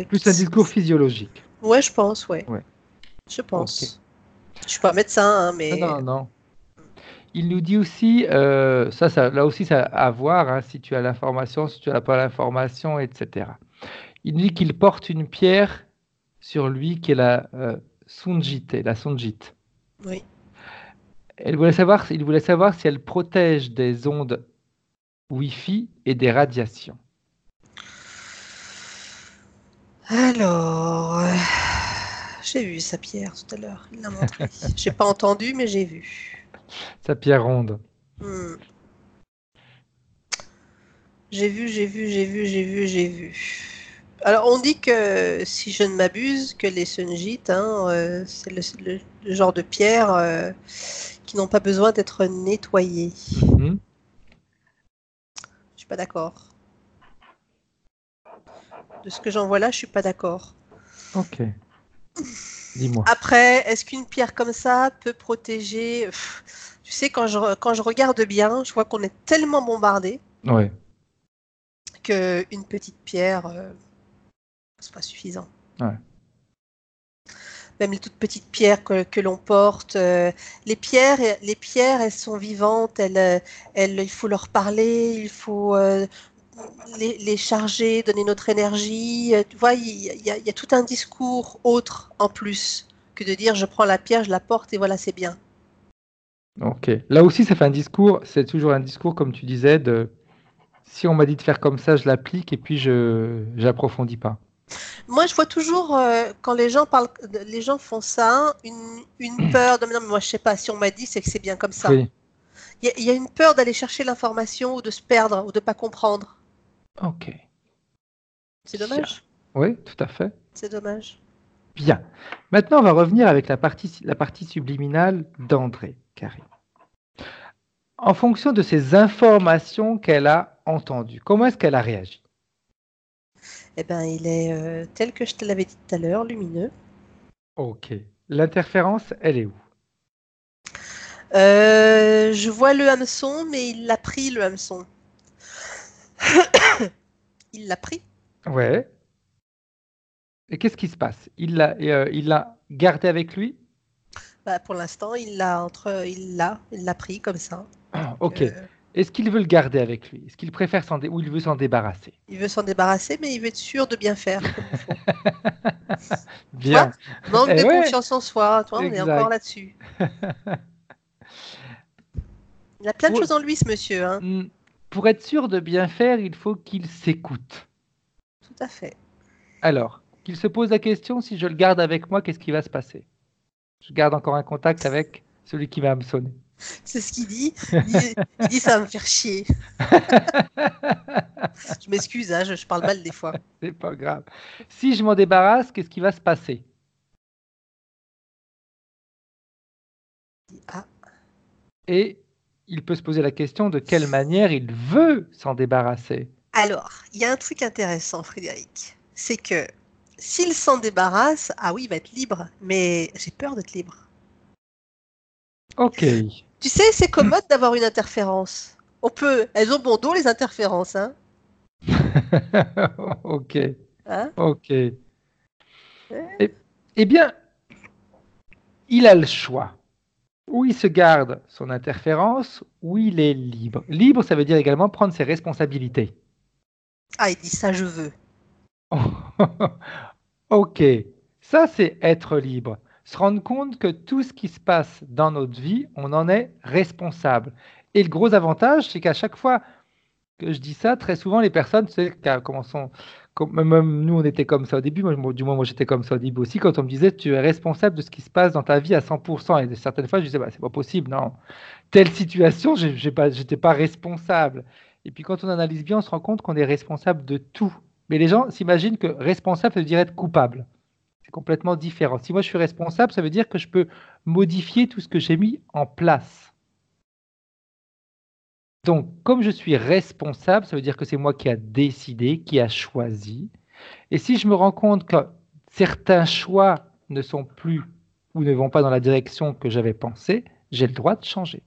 Plus un discours physiologique. Ouais, je pense, ouais, Ouais. je Ok. pense. Je suis pas médecin, hein, mais Non, non. Il nous dit aussi, là aussi, ça a à voir hein, si tu as l'information, si tu n'as pas l'information, etc. Il nous dit qu'il porte une pierre sur lui qui est la Sunjite, la Sunjite. oui. Il voulait savoir si elle protège des ondes Wi-Fi et des radiations. Alors, j'ai vu sa pierre tout à l'heure, il l'a montré. J'ai pas entendu, mais j'ai vu. Sa pierre ronde. Hmm. J'ai vu. Alors, on dit que, si je ne m'abuse, que les sunjites, c'est le genre de pierre qui n'ont pas besoin d'être nettoyées. Mhm. Je suis pas d'accord. De ce que j'en vois là, je suis pas d'accord. Ok. Dis-moi. Après, est-ce qu'une pierre comme ça peut protéger? Tu sais, quand je regarde bien, je vois qu'on est tellement bombardé Ouais. qu'une petite pierre, c'est pas suffisant. Ouais. Même les toutes petites pierres que l'on porte, les pierres, elles sont vivantes. Il faut leur parler, il faut les charger, donner notre énergie. Tu vois, il y a tout un discours autre en plus que de dire je prends la pierre, je la porte et voilà, c'est bien. Ok. Là aussi, ça fait un discours. C'est toujours un discours, comme tu disais, de si on m'a dit de faire comme ça, je l'applique et puis je j'approfondis pas. Moi, je vois toujours quand les gens parlent, les gens font ça, une peur de non, mais moi je sais pas, si on m'a dit, c'est que c'est bien comme ça. Oui. Il y a une peur d'aller chercher l'information ou de se perdre ou de pas comprendre. Ok. C'est Bien. dommage. Oui, tout à fait. C'est dommage. Bien. Maintenant, on va revenir avec la partie subliminale d'André, Karine. En fonction de ces informations qu'elle a entendues, comment est-ce qu'elle a réagi? Eh ben, il est tel que je te l'avais dit tout à l'heure, lumineux. Ok. L'interférence, elle est où? Je vois le hameçon, mais il l'a pris, le hameçon. Il l'a pris. Ouais. Et qu'est-ce qui se passe? Il l'a gardé avec lui? Bah, pour l'instant, il l'a pris comme ça. Ok. Euh, Est-ce qu'il veut le garder avec lui? Est-ce qu'il préfère ou il veut s'en débarrasser? il veut s'en débarrasser, mais il veut être sûr de bien faire comme il faut. Tu vois? Bien. Manque de Eh ouais, confiance en soi. Toi, on est encore exact. là-dessus. Il a plein de Pour, choses en lui, ce monsieur. Hein. hmm, pour être sûr de bien faire, il faut qu'il s'écoute. Tout à fait. Alors, qu'il se pose la question, si je le garde avec moi, qu'est-ce qui va se passer? Je garde encore un contact avec celui qui va hameçonner. C'est ce qu'il dit. Il dit ça va me faire chier. Je m'excuse, hein, je parle mal des fois. C'est pas grave. Si je m'en débarrasse, qu'est-ce qui va se passer? Ah, Et il peut se poser la question de quelle manière il veut s'en débarrasser. alors, il y a un truc intéressant, Frédéric. C'est que s'il s'en débarrasse, ah oui, il va être libre. Mais j'ai peur d'être libre. Ok. Tu sais, c'est commode d'avoir une interférence. Elles ont bon dos les interférences, hein. Ok. Hein. Ok. Eh bien, il a le choix. Ou il se garde son interférence, ou il est libre. Libre, ça veut dire également prendre ses responsabilités. Ah, il dit ça, je veux. Ok, ça c'est être libre. Se rendre compte que tout ce qui se passe dans notre vie, on en est responsable. Et le gros avantage, c'est qu'à chaque fois que je dis ça, très souvent les personnes, tu sais, même nous on était comme ça au début, du moins moi j'étais comme ça au début aussi, quand on me disait tu es responsable de ce qui se passe dans ta vie à 100%. Et certaines fois je disais bah, c'est pas possible, non. Telle situation, j'étais pas responsable. Et puis quand on analyse bien, on se rend compte qu'on est responsable de tout. Mais les gens s'imaginent que responsable, ça veut dire être coupable. C'est complètement différent. Si moi je suis responsable, ça veut dire que je peux modifier tout ce que j'ai mis en place. Donc, comme je suis responsable, ça veut dire que c'est moi qui a décidé, qui a choisi. Et si je me rends compte que certains choix ne sont plus ou ne vont pas dans la direction que j'avais pensé, j'ai le droit de changer.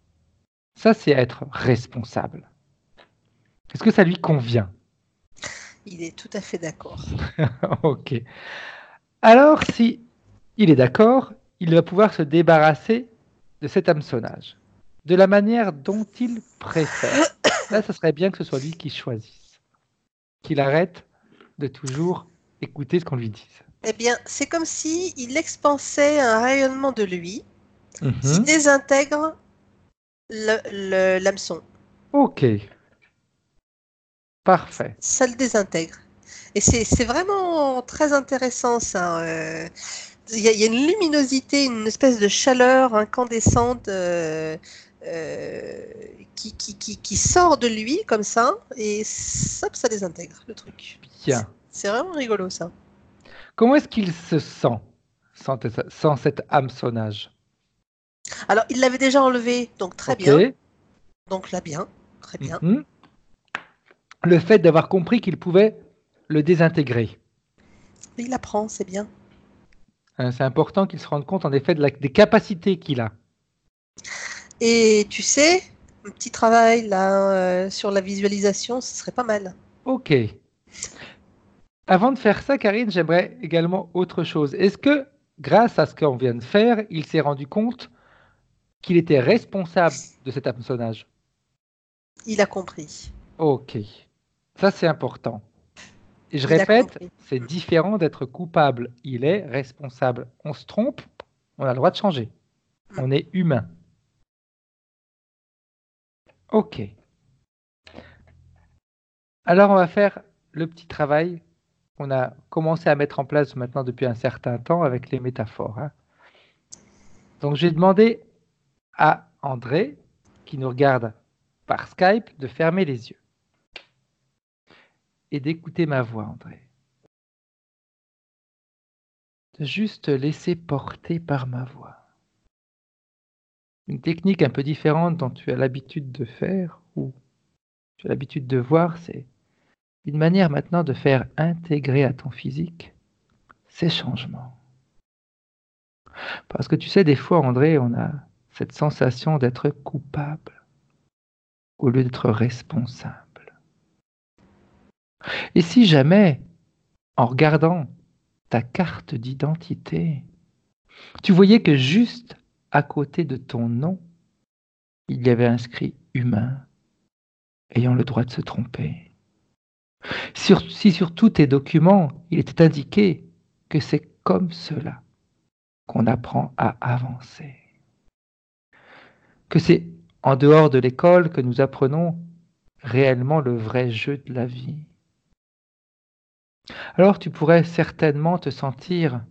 Ça, c'est être responsable. Est-ce que ça lui convient? Il est tout à fait d'accord. Ok. Alors, si il est d'accord, il va pouvoir se débarrasser de cet hameçonnage de la manière dont il préfère. Là, ça serait bien que ce soit lui qui choisisse, qu'il arrête de toujours écouter ce qu'on lui dise. Eh bien, c'est comme si il expansait un rayonnement de lui qui Mhm. désintègre l'hameçon. Ok, parfait. Ça le désintègre. Et c'est vraiment très intéressant ça. Il y a une luminosité, une espèce de chaleur incandescente qui sort de lui comme ça, et ça désintègre le truc. Bien. C'est vraiment rigolo ça. Comment est-ce qu'il se sent sans cet hameçonnage? Alors, il l'avait déjà enlevé, donc très Ok. bien. Donc là, bien, très bien. Le fait d'avoir compris qu'il pouvait le désintégrer. Il apprend, c'est bien. C'est important qu'il se rende compte en effet des capacités qu'il a. Et tu sais, un petit travail là sur la visualisation, ce serait pas mal. Ok. Avant de faire ça, Karine, j'aimerais également autre chose. Est-ce que, grâce à ce qu'on vient de faire, il s'est rendu compte qu'il était responsable de cet hameçonnage? Il a compris. Ok. Ça, c'est important. Et je Il a répète, compris. c'est différent d'être coupable. Il est responsable. On se trompe, on a le droit de changer. On est humain. Ok. Alors, on va faire le petit travail qu'on a commencé à mettre en place maintenant depuis un certain temps avec les métaphores. Donc, j'ai demandé à André, qui nous regarde par Skype, de fermer les yeux et d'écouter ma voix, André. De juste te laisser porter par ma voix. Une technique un peu différente dont tu as l'habitude de faire ou tu as l'habitude de voir, c'est une manière maintenant de faire intégrer à ton physique ces changements. Parce que tu sais, des fois, André, on a cette sensation d'être coupable au lieu d'être responsable. Et si jamais, en regardant ta carte d'identité, tu voyais que juste à côté de ton nom, il y avait inscrit humain, ayant le droit de se tromper. Si sur tous tes documents, il était indiqué que c'est comme cela qu'on apprend à avancer, que c'est en dehors de l'école que nous apprenons réellement le vrai jeu de la vie, alors tu pourrais certainement te sentir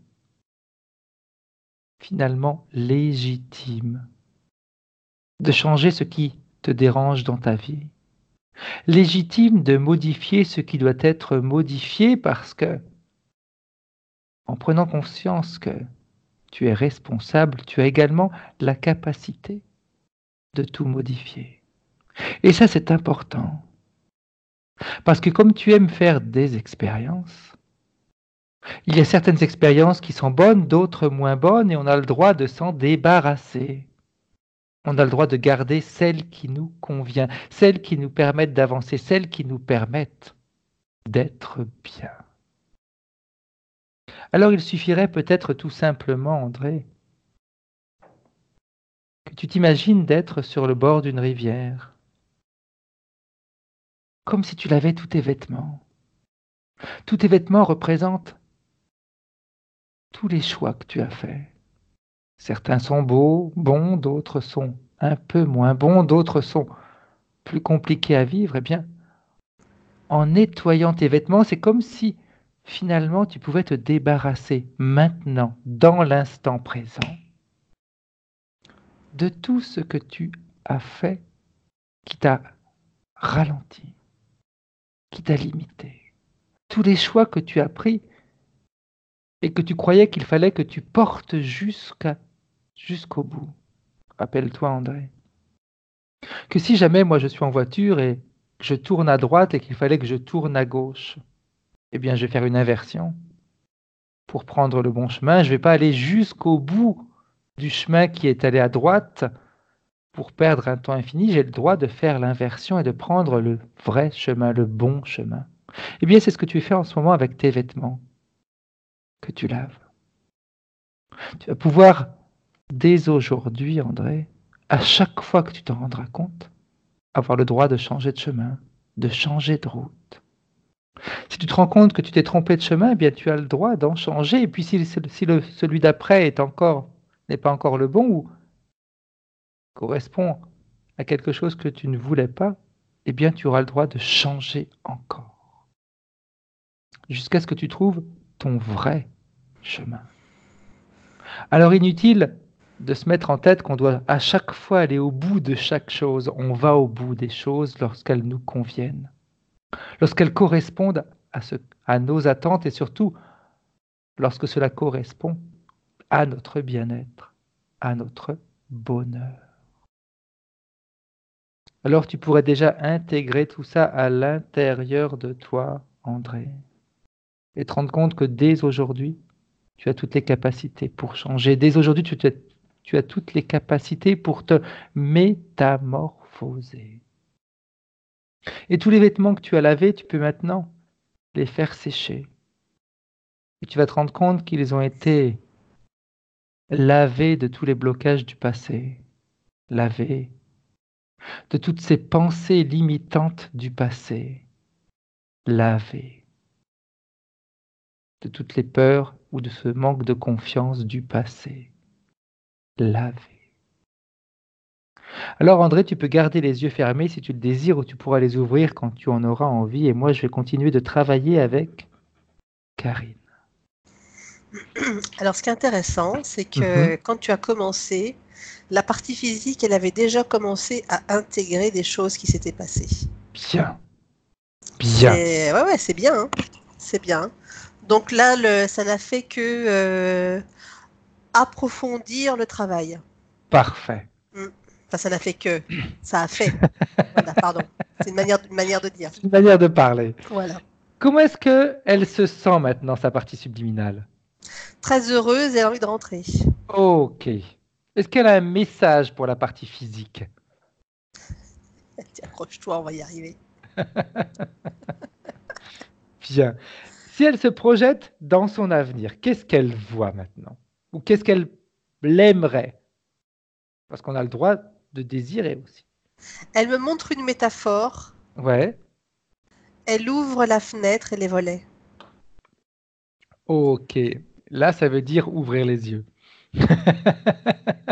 finalement légitime de changer ce qui te dérange dans ta vie, légitime de modifier ce qui doit être modifié parce que, en prenant conscience que tu es responsable, tu as également la capacité de tout modifier. Et ça, c'est important. Parce que comme tu aimes faire des expériences, il y a certaines expériences qui sont bonnes, d'autres moins bonnes, et on a le droit de s'en débarrasser. On a le droit de garder celles qui nous conviennent, celles qui nous permettent d'avancer, celles qui nous permettent d'être bien. Alors il suffirait peut-être tout simplement, André, que tu t'imagines d'être sur le bord d'une rivière, comme si tu lavais tous tes vêtements. Tous tes vêtements représentent tous les choix que tu as faits. Certains sont beaux, bons, d'autres sont un peu moins bons, d'autres sont plus compliqués à vivre. Eh bien, en nettoyant tes vêtements, c'est comme si finalement tu pouvais te débarrasser maintenant, dans l'instant présent, de tout ce que tu as fait qui t'a ralenti, qui t'a limité. Tous les choix que tu as pris et que tu croyais qu'il fallait que tu portes jusqu'au bout. Rappelle-toi, André, que si jamais moi je suis en voiture et que je tourne à droite et qu'il fallait que je tourne à gauche, eh bien je vais faire une inversion. Pour prendre le bon chemin, je ne vais pas aller jusqu'au bout du chemin qui est allé à droite pour perdre un temps infini. J'ai le droit de faire l'inversion et de prendre le vrai chemin, le bon chemin. Eh bien, c'est ce que tu fais en ce moment avec tes vêtements que tu laves. Tu vas pouvoir, dès aujourd'hui, André, à chaque fois que tu t'en rendras compte, avoir le droit de changer de chemin, de changer de route. Si tu te rends compte que tu t'es trompé de chemin, eh bien tu as le droit d'en changer. Et puis si celui d'après n'est pas encore le bon ou correspond à quelque chose que tu ne voulais pas, eh bien tu auras le droit de changer encore. Jusqu'à ce que tu trouves ton vrai chemin. Alors inutile de se mettre en tête qu'on doit à chaque fois aller au bout de chaque chose. On va au bout des choses lorsqu'elles nous conviennent, lorsqu'elles correspondent à nos attentes et surtout lorsque cela correspond à notre bien-être, à notre bonheur. Alors tu pourrais déjà intégrer tout ça à l'intérieur de toi, André, et te rendre compte que dès aujourd'hui, tu as toutes les capacités pour changer. Dès aujourd'hui, tu as toutes les capacités pour te métamorphoser. Et tous les vêtements que tu as lavés, tu peux maintenant les faire sécher. Et tu vas te rendre compte qu'ils ont été lavés de tous les blocages du passé, lavés de toutes ces pensées limitantes du passé, lavés de toutes les peurs ou de ce manque de confiance du passé, lavés. Alors André, tu peux garder les yeux fermés si tu le désires ou tu pourras les ouvrir quand tu en auras envie et moi je vais continuer de travailler avec Karine. Alors, ce qui est intéressant, c'est que quand tu as commencé, la partie physique, elle avait déjà commencé à intégrer des choses qui s'étaient passées. Bien. Bien. Ouais, c'est bien. Hein. C'est bien. Donc là, ça n'a fait que approfondir le travail. Parfait. Enfin, ça n'a fait que. Ça a fait. Voilà, pardon. C'est une manière de dire. C'est une manière de parler. Voilà. Comment est-ce qu'elle se sent maintenant, sa partie subliminale? Très heureuse et elle a envie de rentrer. Ok. Est-ce qu'elle a un message pour la partie physique? Accroche-toi, on va y arriver. Bien. Si elle se projette dans son avenir, qu'est-ce qu'elle voit maintenant? Ou qu'est-ce qu'elle aimerait? Parce qu'on a le droit de désirer aussi. Elle me montre une métaphore. Ouais. Elle ouvre la fenêtre et les volets. Ok. Là, ça veut dire ouvrir les yeux.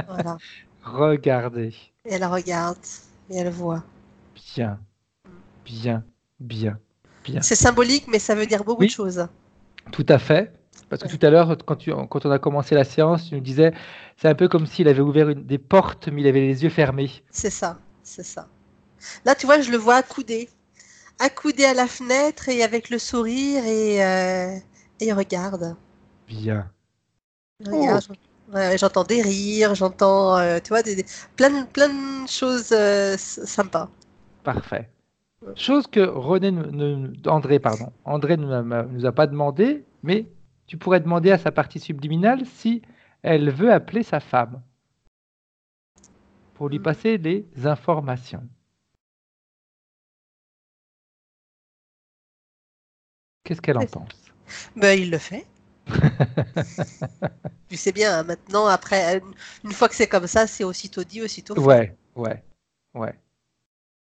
Voilà. Regardez. Et elle regarde et elle voit. Bien. Bien. Bien. Bien. C'est symbolique, mais ça veut dire beaucoup Oui. de choses. Tout à fait. Parce que tout à l'heure, quand on a commencé la séance, tu nous disais, c'est un peu comme s'il avait ouvert des portes, mais il avait les yeux fermés. C'est ça, c'est ça. Là, tu vois, je le vois accoudé à la fenêtre et avec le sourire et il regarde. Bien. Il regarde. Ouais, j'entends des rires, j'entends, tu vois, plein de choses sympas. Parfait. Chose que André ne nous a pas demandé, mais tu pourrais demander à sa partie subliminale si elle veut appeler sa femme pour lui passer des informations. Qu'est-ce qu'elle en pense? Ben, il le fait. Tu sais bien, hein, maintenant, après, une fois que c'est comme ça, c'est aussitôt dit, aussitôt fait. Ouais.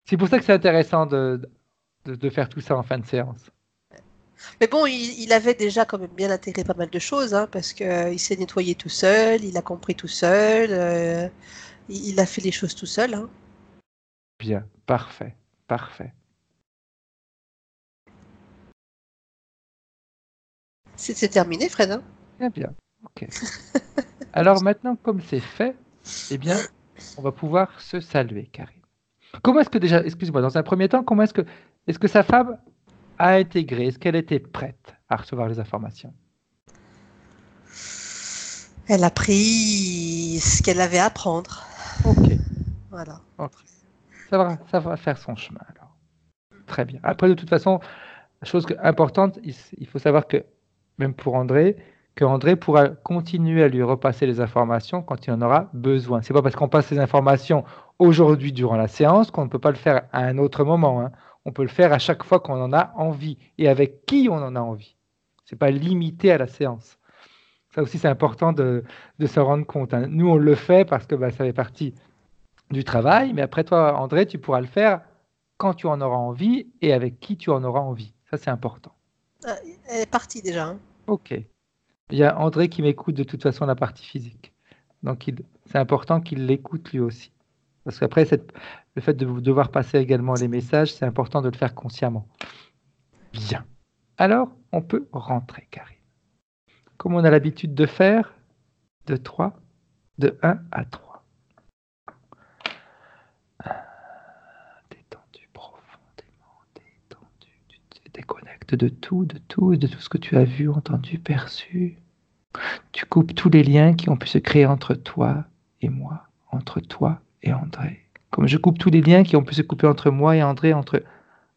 C'est pour ça que c'est intéressant de faire tout ça en fin de séance. Mais bon, il avait déjà quand même bien intégré pas mal de choses, hein, parce qu'il s'est nettoyé tout seul, il a compris tout seul, il a fait les choses tout seul. Hein. Bien, parfait. C'est terminé, Fred. Hein. Bien, ok. Alors maintenant, comme c'est fait, eh bien, on va pouvoir se saluer, Karine. Comment est-ce que déjà, excuse-moi, dans un premier temps, est-ce que sa femme a intégré, est-ce qu'elle était prête à recevoir les informations? Elle a pris ce qu'elle avait à apprendre. Ok. Voilà. Okay. Ça va faire son chemin alors. Très bien. Après, de toute façon, chose importante, il faut savoir que, même pour André, que André pourra continuer à lui repasser les informations quand il en aura besoin. C'est pas parce qu'on passe les informations aujourd'hui durant la séance qu'on ne peut pas le faire à un autre moment. Hein. On peut le faire à chaque fois qu'on en a envie et avec qui on en a envie. C'est pas limité à la séance. Ça aussi, c'est important de s'en rendre compte. Hein. Nous, on le fait parce que ça fait partie du travail, mais après toi, André, tu pourras le faire quand tu en auras envie et avec qui tu en auras envie. Ça, c'est important. Elle est partie déjà. Hein. Ok. Il y a André qui m'écoute de toute façon la partie physique. Donc, c'est important qu'il l'écoute lui aussi. Parce qu'après, le fait de devoir passer également les messages, c'est important de le faire consciemment. Bien. Alors, on peut rentrer, Karine. Comme on a l'habitude de faire, 2, 3, De 1 à 3. Détendu, profondément détendu. Tu te déconnectes de tout ce que tu as vu, entendu, perçu. Tu coupes tous les liens qui ont pu se créer entre toi et moi, entre toi et André. Comme je coupe tous les liens qui ont pu se couper entre moi et André, entre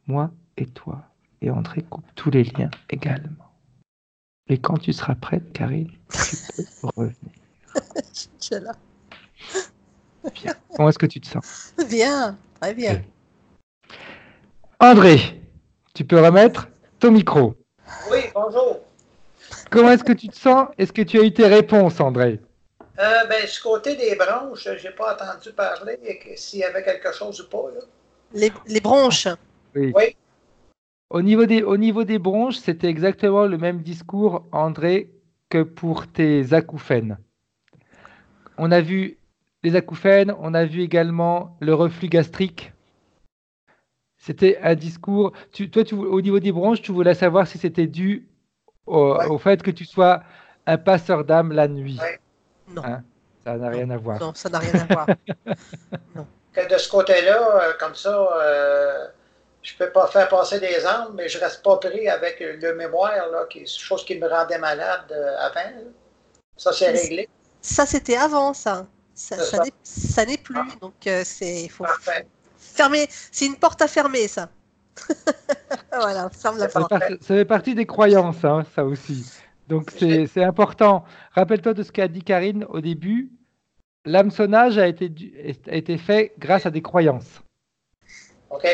moi et toi. Et André coupe tous les liens également. Et quand tu seras prête, Karine, tu peux revenir. Je suis là. Bien. Comment est-ce que tu te sens? Bien, très bien. André, tu peux remettre ton micro. Oui, bonjour. Comment est-ce que tu te sens? Est-ce que tu as eu tes réponses, André? Ben, du côté des bronches, j'ai pas entendu parler s'il y avait quelque chose ou pas. Là. Les bronches. Oui. Oui, Au niveau des bronches, c'était exactement le même discours, André, que pour tes acouphènes. On a vu les acouphènes, on a vu également le reflux gastrique. C'était un discours. Toi, au niveau des bronches, tu voulais savoir si c'était dû ouais, au fait que tu sois un passeur d'âme la nuit. ouais. Non, Hein? Ça n'a rien à voir. non, ça n'a rien à voir. Non. Que de ce côté-là, comme ça, je peux pas faire passer des armes, mais je reste pas pris avec le mémoire, là, qui est une chose qui me rendait malade avant. Là. Ça, c'est réglé. Ça, c'était avant, ça. C'est ça. Ça n'est plus. Ah. Donc, faut Parfait. fermer. C'est une porte à fermer, ça. Voilà, ferme la C'est porte. parfait. Ça fait partie des croyances, hein, ça aussi. Donc, c'est important. Rappelle-toi de ce qu'a dit Karine au début. L'hameçonnage a été fait grâce à des croyances. OK.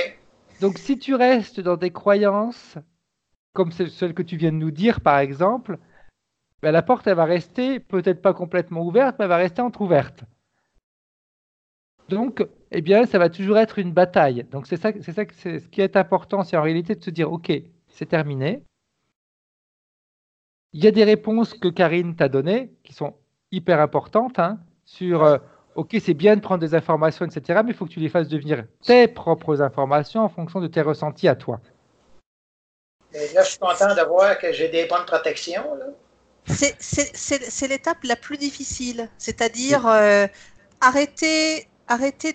Donc, si tu restes dans des croyances, comme celle que tu viens de nous dire, par exemple, ben, la porte, elle va rester peut-être pas complètement ouverte, mais elle va rester entrouverte. Donc, eh bien, ça va toujours être une bataille. Donc, c'est ce qui est important, c'est en réalité de se dire, OK, c'est terminé. Il y a des réponses que Karine t'a données qui sont hyper importantes, hein, sur, OK, c'est bien de prendre des informations, etc., mais il faut que tu les fasses devenir tes propres informations en fonction de tes ressentis à toi. Et là, je suis content de voir que j'ai des bonnes protections. Là. C'est l'étape la plus difficile. C'est-à-dire arrêter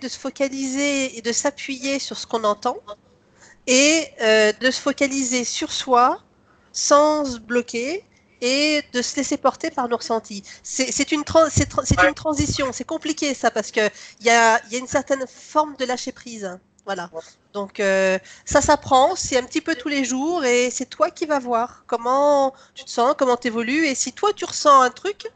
de se focaliser et de s'appuyer sur ce qu'on entend et de se focaliser sur soi sans se bloquer et de se laisser porter par nos ressentis. C'est une transition. C'est compliqué ça parce qu'il y a une certaine forme de lâcher prise. Voilà. Donc ça s'apprend, c'est un petit peu tous les jours et c'est toi qui vas voir comment tu te sens, comment tu évolues. Et si toi tu ressens un truc,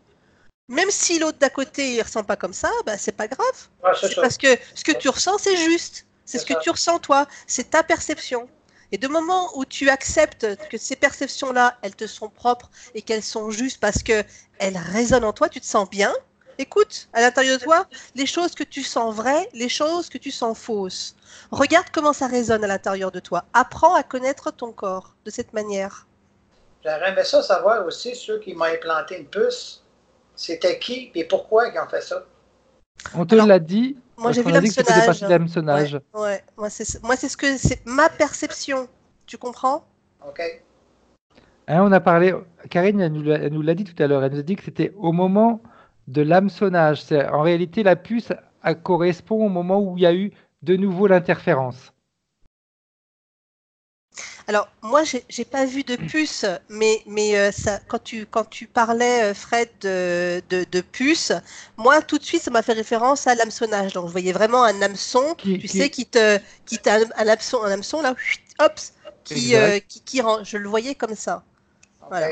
même si l'autre d'à côté il ressent pas comme ça, bah, c'est pas grave. Ouais, c'est parce que ce que tu ressens, c'est juste. C'est ce que tu ressens toi, c'est ta perception. Et du moment où tu acceptes que ces perceptions-là, elles te sont propres et qu'elles sont justes parce qu'elles résonnent en toi, tu te sens bien. Écoute, à l'intérieur de toi, les choses que tu sens vraies, les choses que tu sens fausses. Regarde comment ça résonne à l'intérieur de toi. Apprends à connaître ton corps de cette manière. J'aurais aimé ça savoir aussi ceux qui m'ont implanté une puce. C'était qui et pourquoi ils ont fait ça? On te l'a dit. Moi, j'ai vu on a dit que tu faisais partie de l'hameçonnage. l'hameçonnage. Ouais. Moi, c'est ma perception. Tu comprends? OK. Hein, on a parlé, Karine, elle nous l'a dit tout à l'heure. Elle nous a dit que c'était au moment de l'hameçonnage. En réalité, la puce correspond au moment où il y a eu de nouveau l'interférence. Alors, moi, j'ai pas vu de puce, mais ça, quand tu parlais, Fred, de puce, moi, tout de suite, ça m'a fait référence à l'hameçonnage. Donc, je voyais vraiment un hameçon, qui t'a un hameçon là, hop, qui rentre. Je le voyais comme ça. OK. Voilà.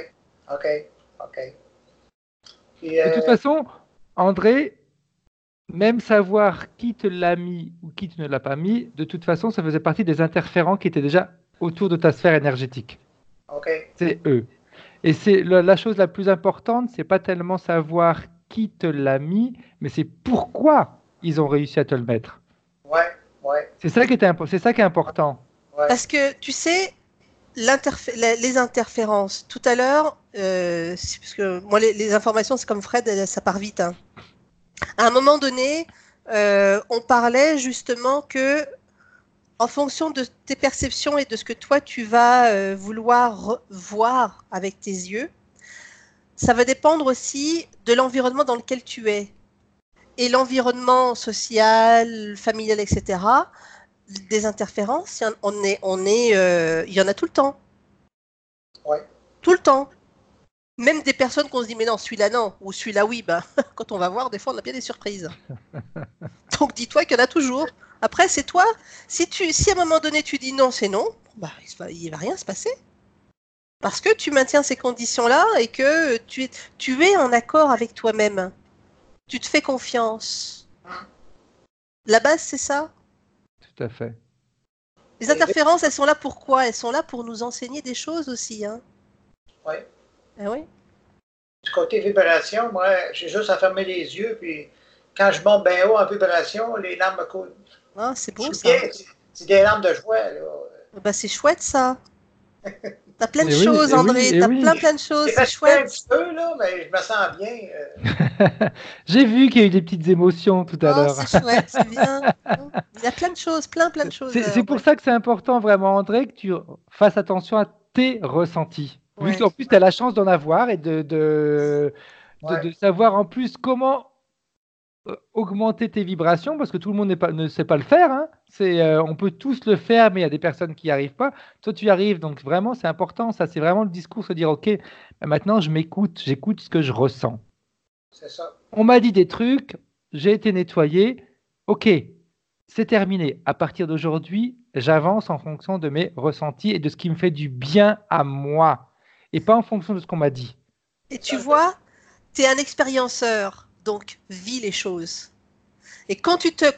OK. Puis, De toute façon, André, même savoir qui te l'a mis ou qui ne l'a pas mis, de toute façon, ça faisait partie des interférents qui étaient déjà autour de ta sphère énergétique. OK. C'est eux. Et c'est la chose la plus importante, c'est pas tellement savoir qui te l'a mis, mais c'est pourquoi ils ont réussi à te le mettre. Ouais. C'est ça qui est important. Ouais. Parce que, tu sais, les interférences, tout à l'heure, parce que moi, les informations, c'est comme Fred, ça part vite. Hein. À un moment donné, on parlait justement que, en fonction de tes perceptions et de ce que toi tu vas vouloir voir avec tes yeux, ça va dépendre aussi de l'environnement dans lequel tu es. et l'environnement social, familial, etc., des interférences, il y en a tout le temps. Ouais. Tout le temps. Même des personnes qu'on se dit, mais non, celui-là non, ou celui-là oui, ben, quand on va voir, des fois, on a bien des surprises. Donc dis-toi qu'il y en a toujours. Après, c'est toi. Si à un moment donné, tu dis non, c'est non, bah, il va rien se passer. Parce que tu maintiens ces conditions-là et que tu es en accord avec toi-même. Tu te fais confiance. La base, c'est ça. Tout à fait. Les interférences, elles sont là pour quoi? Elles sont là pour nous enseigner des choses aussi. Hein. Oui. Ah oui. Du côté vibration, moi, j'ai juste à fermer les yeux, puis quand je monte bien haut en vibration, les larmes me coulent. Ah, c'est beau, ça. Bien, c'est des larmes de joie, là. Bah, c'est chouette, ça. T'as plein de Et oui, choses, et André. oui, et T'as oui. plein de choses. J'ai C'est fatigué un chouette. petit peu, là, mais je me sens bien. J'ai vu qu'il y a eu des petites émotions tout à Oh, l'heure. c'est chouette, c'est bien. Il y a plein de choses, plein de choses. C'est pour André. ça que c'est important vraiment, André, que tu fasses attention à tes ressentis. Vu Ouais. qu'en plus, tu as la chance d'en avoir et Ouais. de savoir en plus comment augmenter tes vibrations, parce que tout le monde ne sait pas le faire. Hein. On peut tous le faire, mais il y a des personnes qui n'y arrivent pas. Toi, tu y arrives, donc vraiment, c'est important. Ça, c'est vraiment le discours, se dire, OK, maintenant, je m'écoute, j'écoute ce que je ressens. C'est ça. On m'a dit des trucs, j'ai été nettoyé. OK, c'est terminé. À partir d'aujourd'hui, j'avance en fonction de mes ressentis et de ce qui me fait du bien à moi, et pas en fonction de ce qu'on m'a dit. Et tu vois, tu es un expérienceur, donc vis les choses. Et quand tu te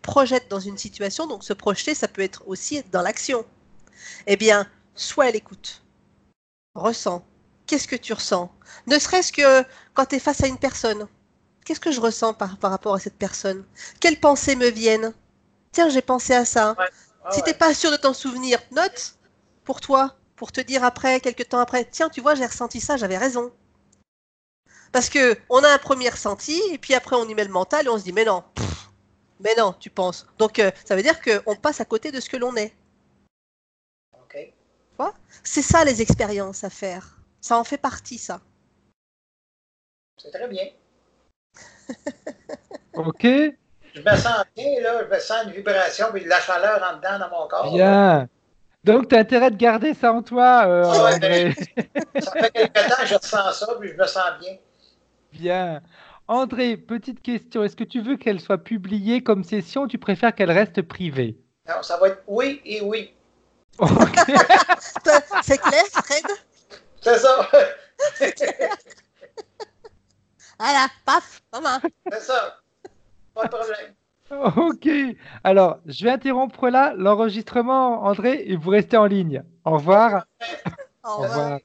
projettes dans une situation, donc se projeter, ça peut être aussi être dans l'action. Eh bien, sois à l'écoute. Ressens. Qu'est-ce que tu ressens? Ne serait-ce que quand tu es face à une personne. Qu'est-ce que je ressens par rapport à cette personne? Quelles pensées me viennent? Tiens, j'ai pensé à ça. Ouais. Ah, Si t'es ouais. pas sûr de t'en souvenir, note pour toi, pour te dire après, quelques temps après, tiens, tu vois, j'ai ressenti ça, j'avais raison. Parce que on a un premier ressenti, et puis après on y met le mental et on se dit, mais non, tu penses. Donc ça veut dire qu'on passe à côté de ce que l'on est. OK. Tu vois? C'est ça les expériences à faire. Ça en fait partie, ça. C'est très bien. OK? Je me sens bien, là. Je me sens une vibration, puis de la chaleur en dedans dans mon corps. Là. Bien. Donc, tu as intérêt de garder ça en toi, Ah ouais, André. ça fait quelque temps que je ressens ça, puis je me sens bien. Bien. André, petite question. Est-ce que tu veux qu'elle soit publiée comme session ou tu préfères qu'elle reste privée? Non, ça va être oui et oui. OK. C'est clair, Fred? C'est ça. Voilà, paf, maman. C'est ça. Pas de problème. OK. Alors, je vais interrompre là l'enregistrement, André, et vous restez en ligne. Au revoir. OK, Au Au revoir. revoir.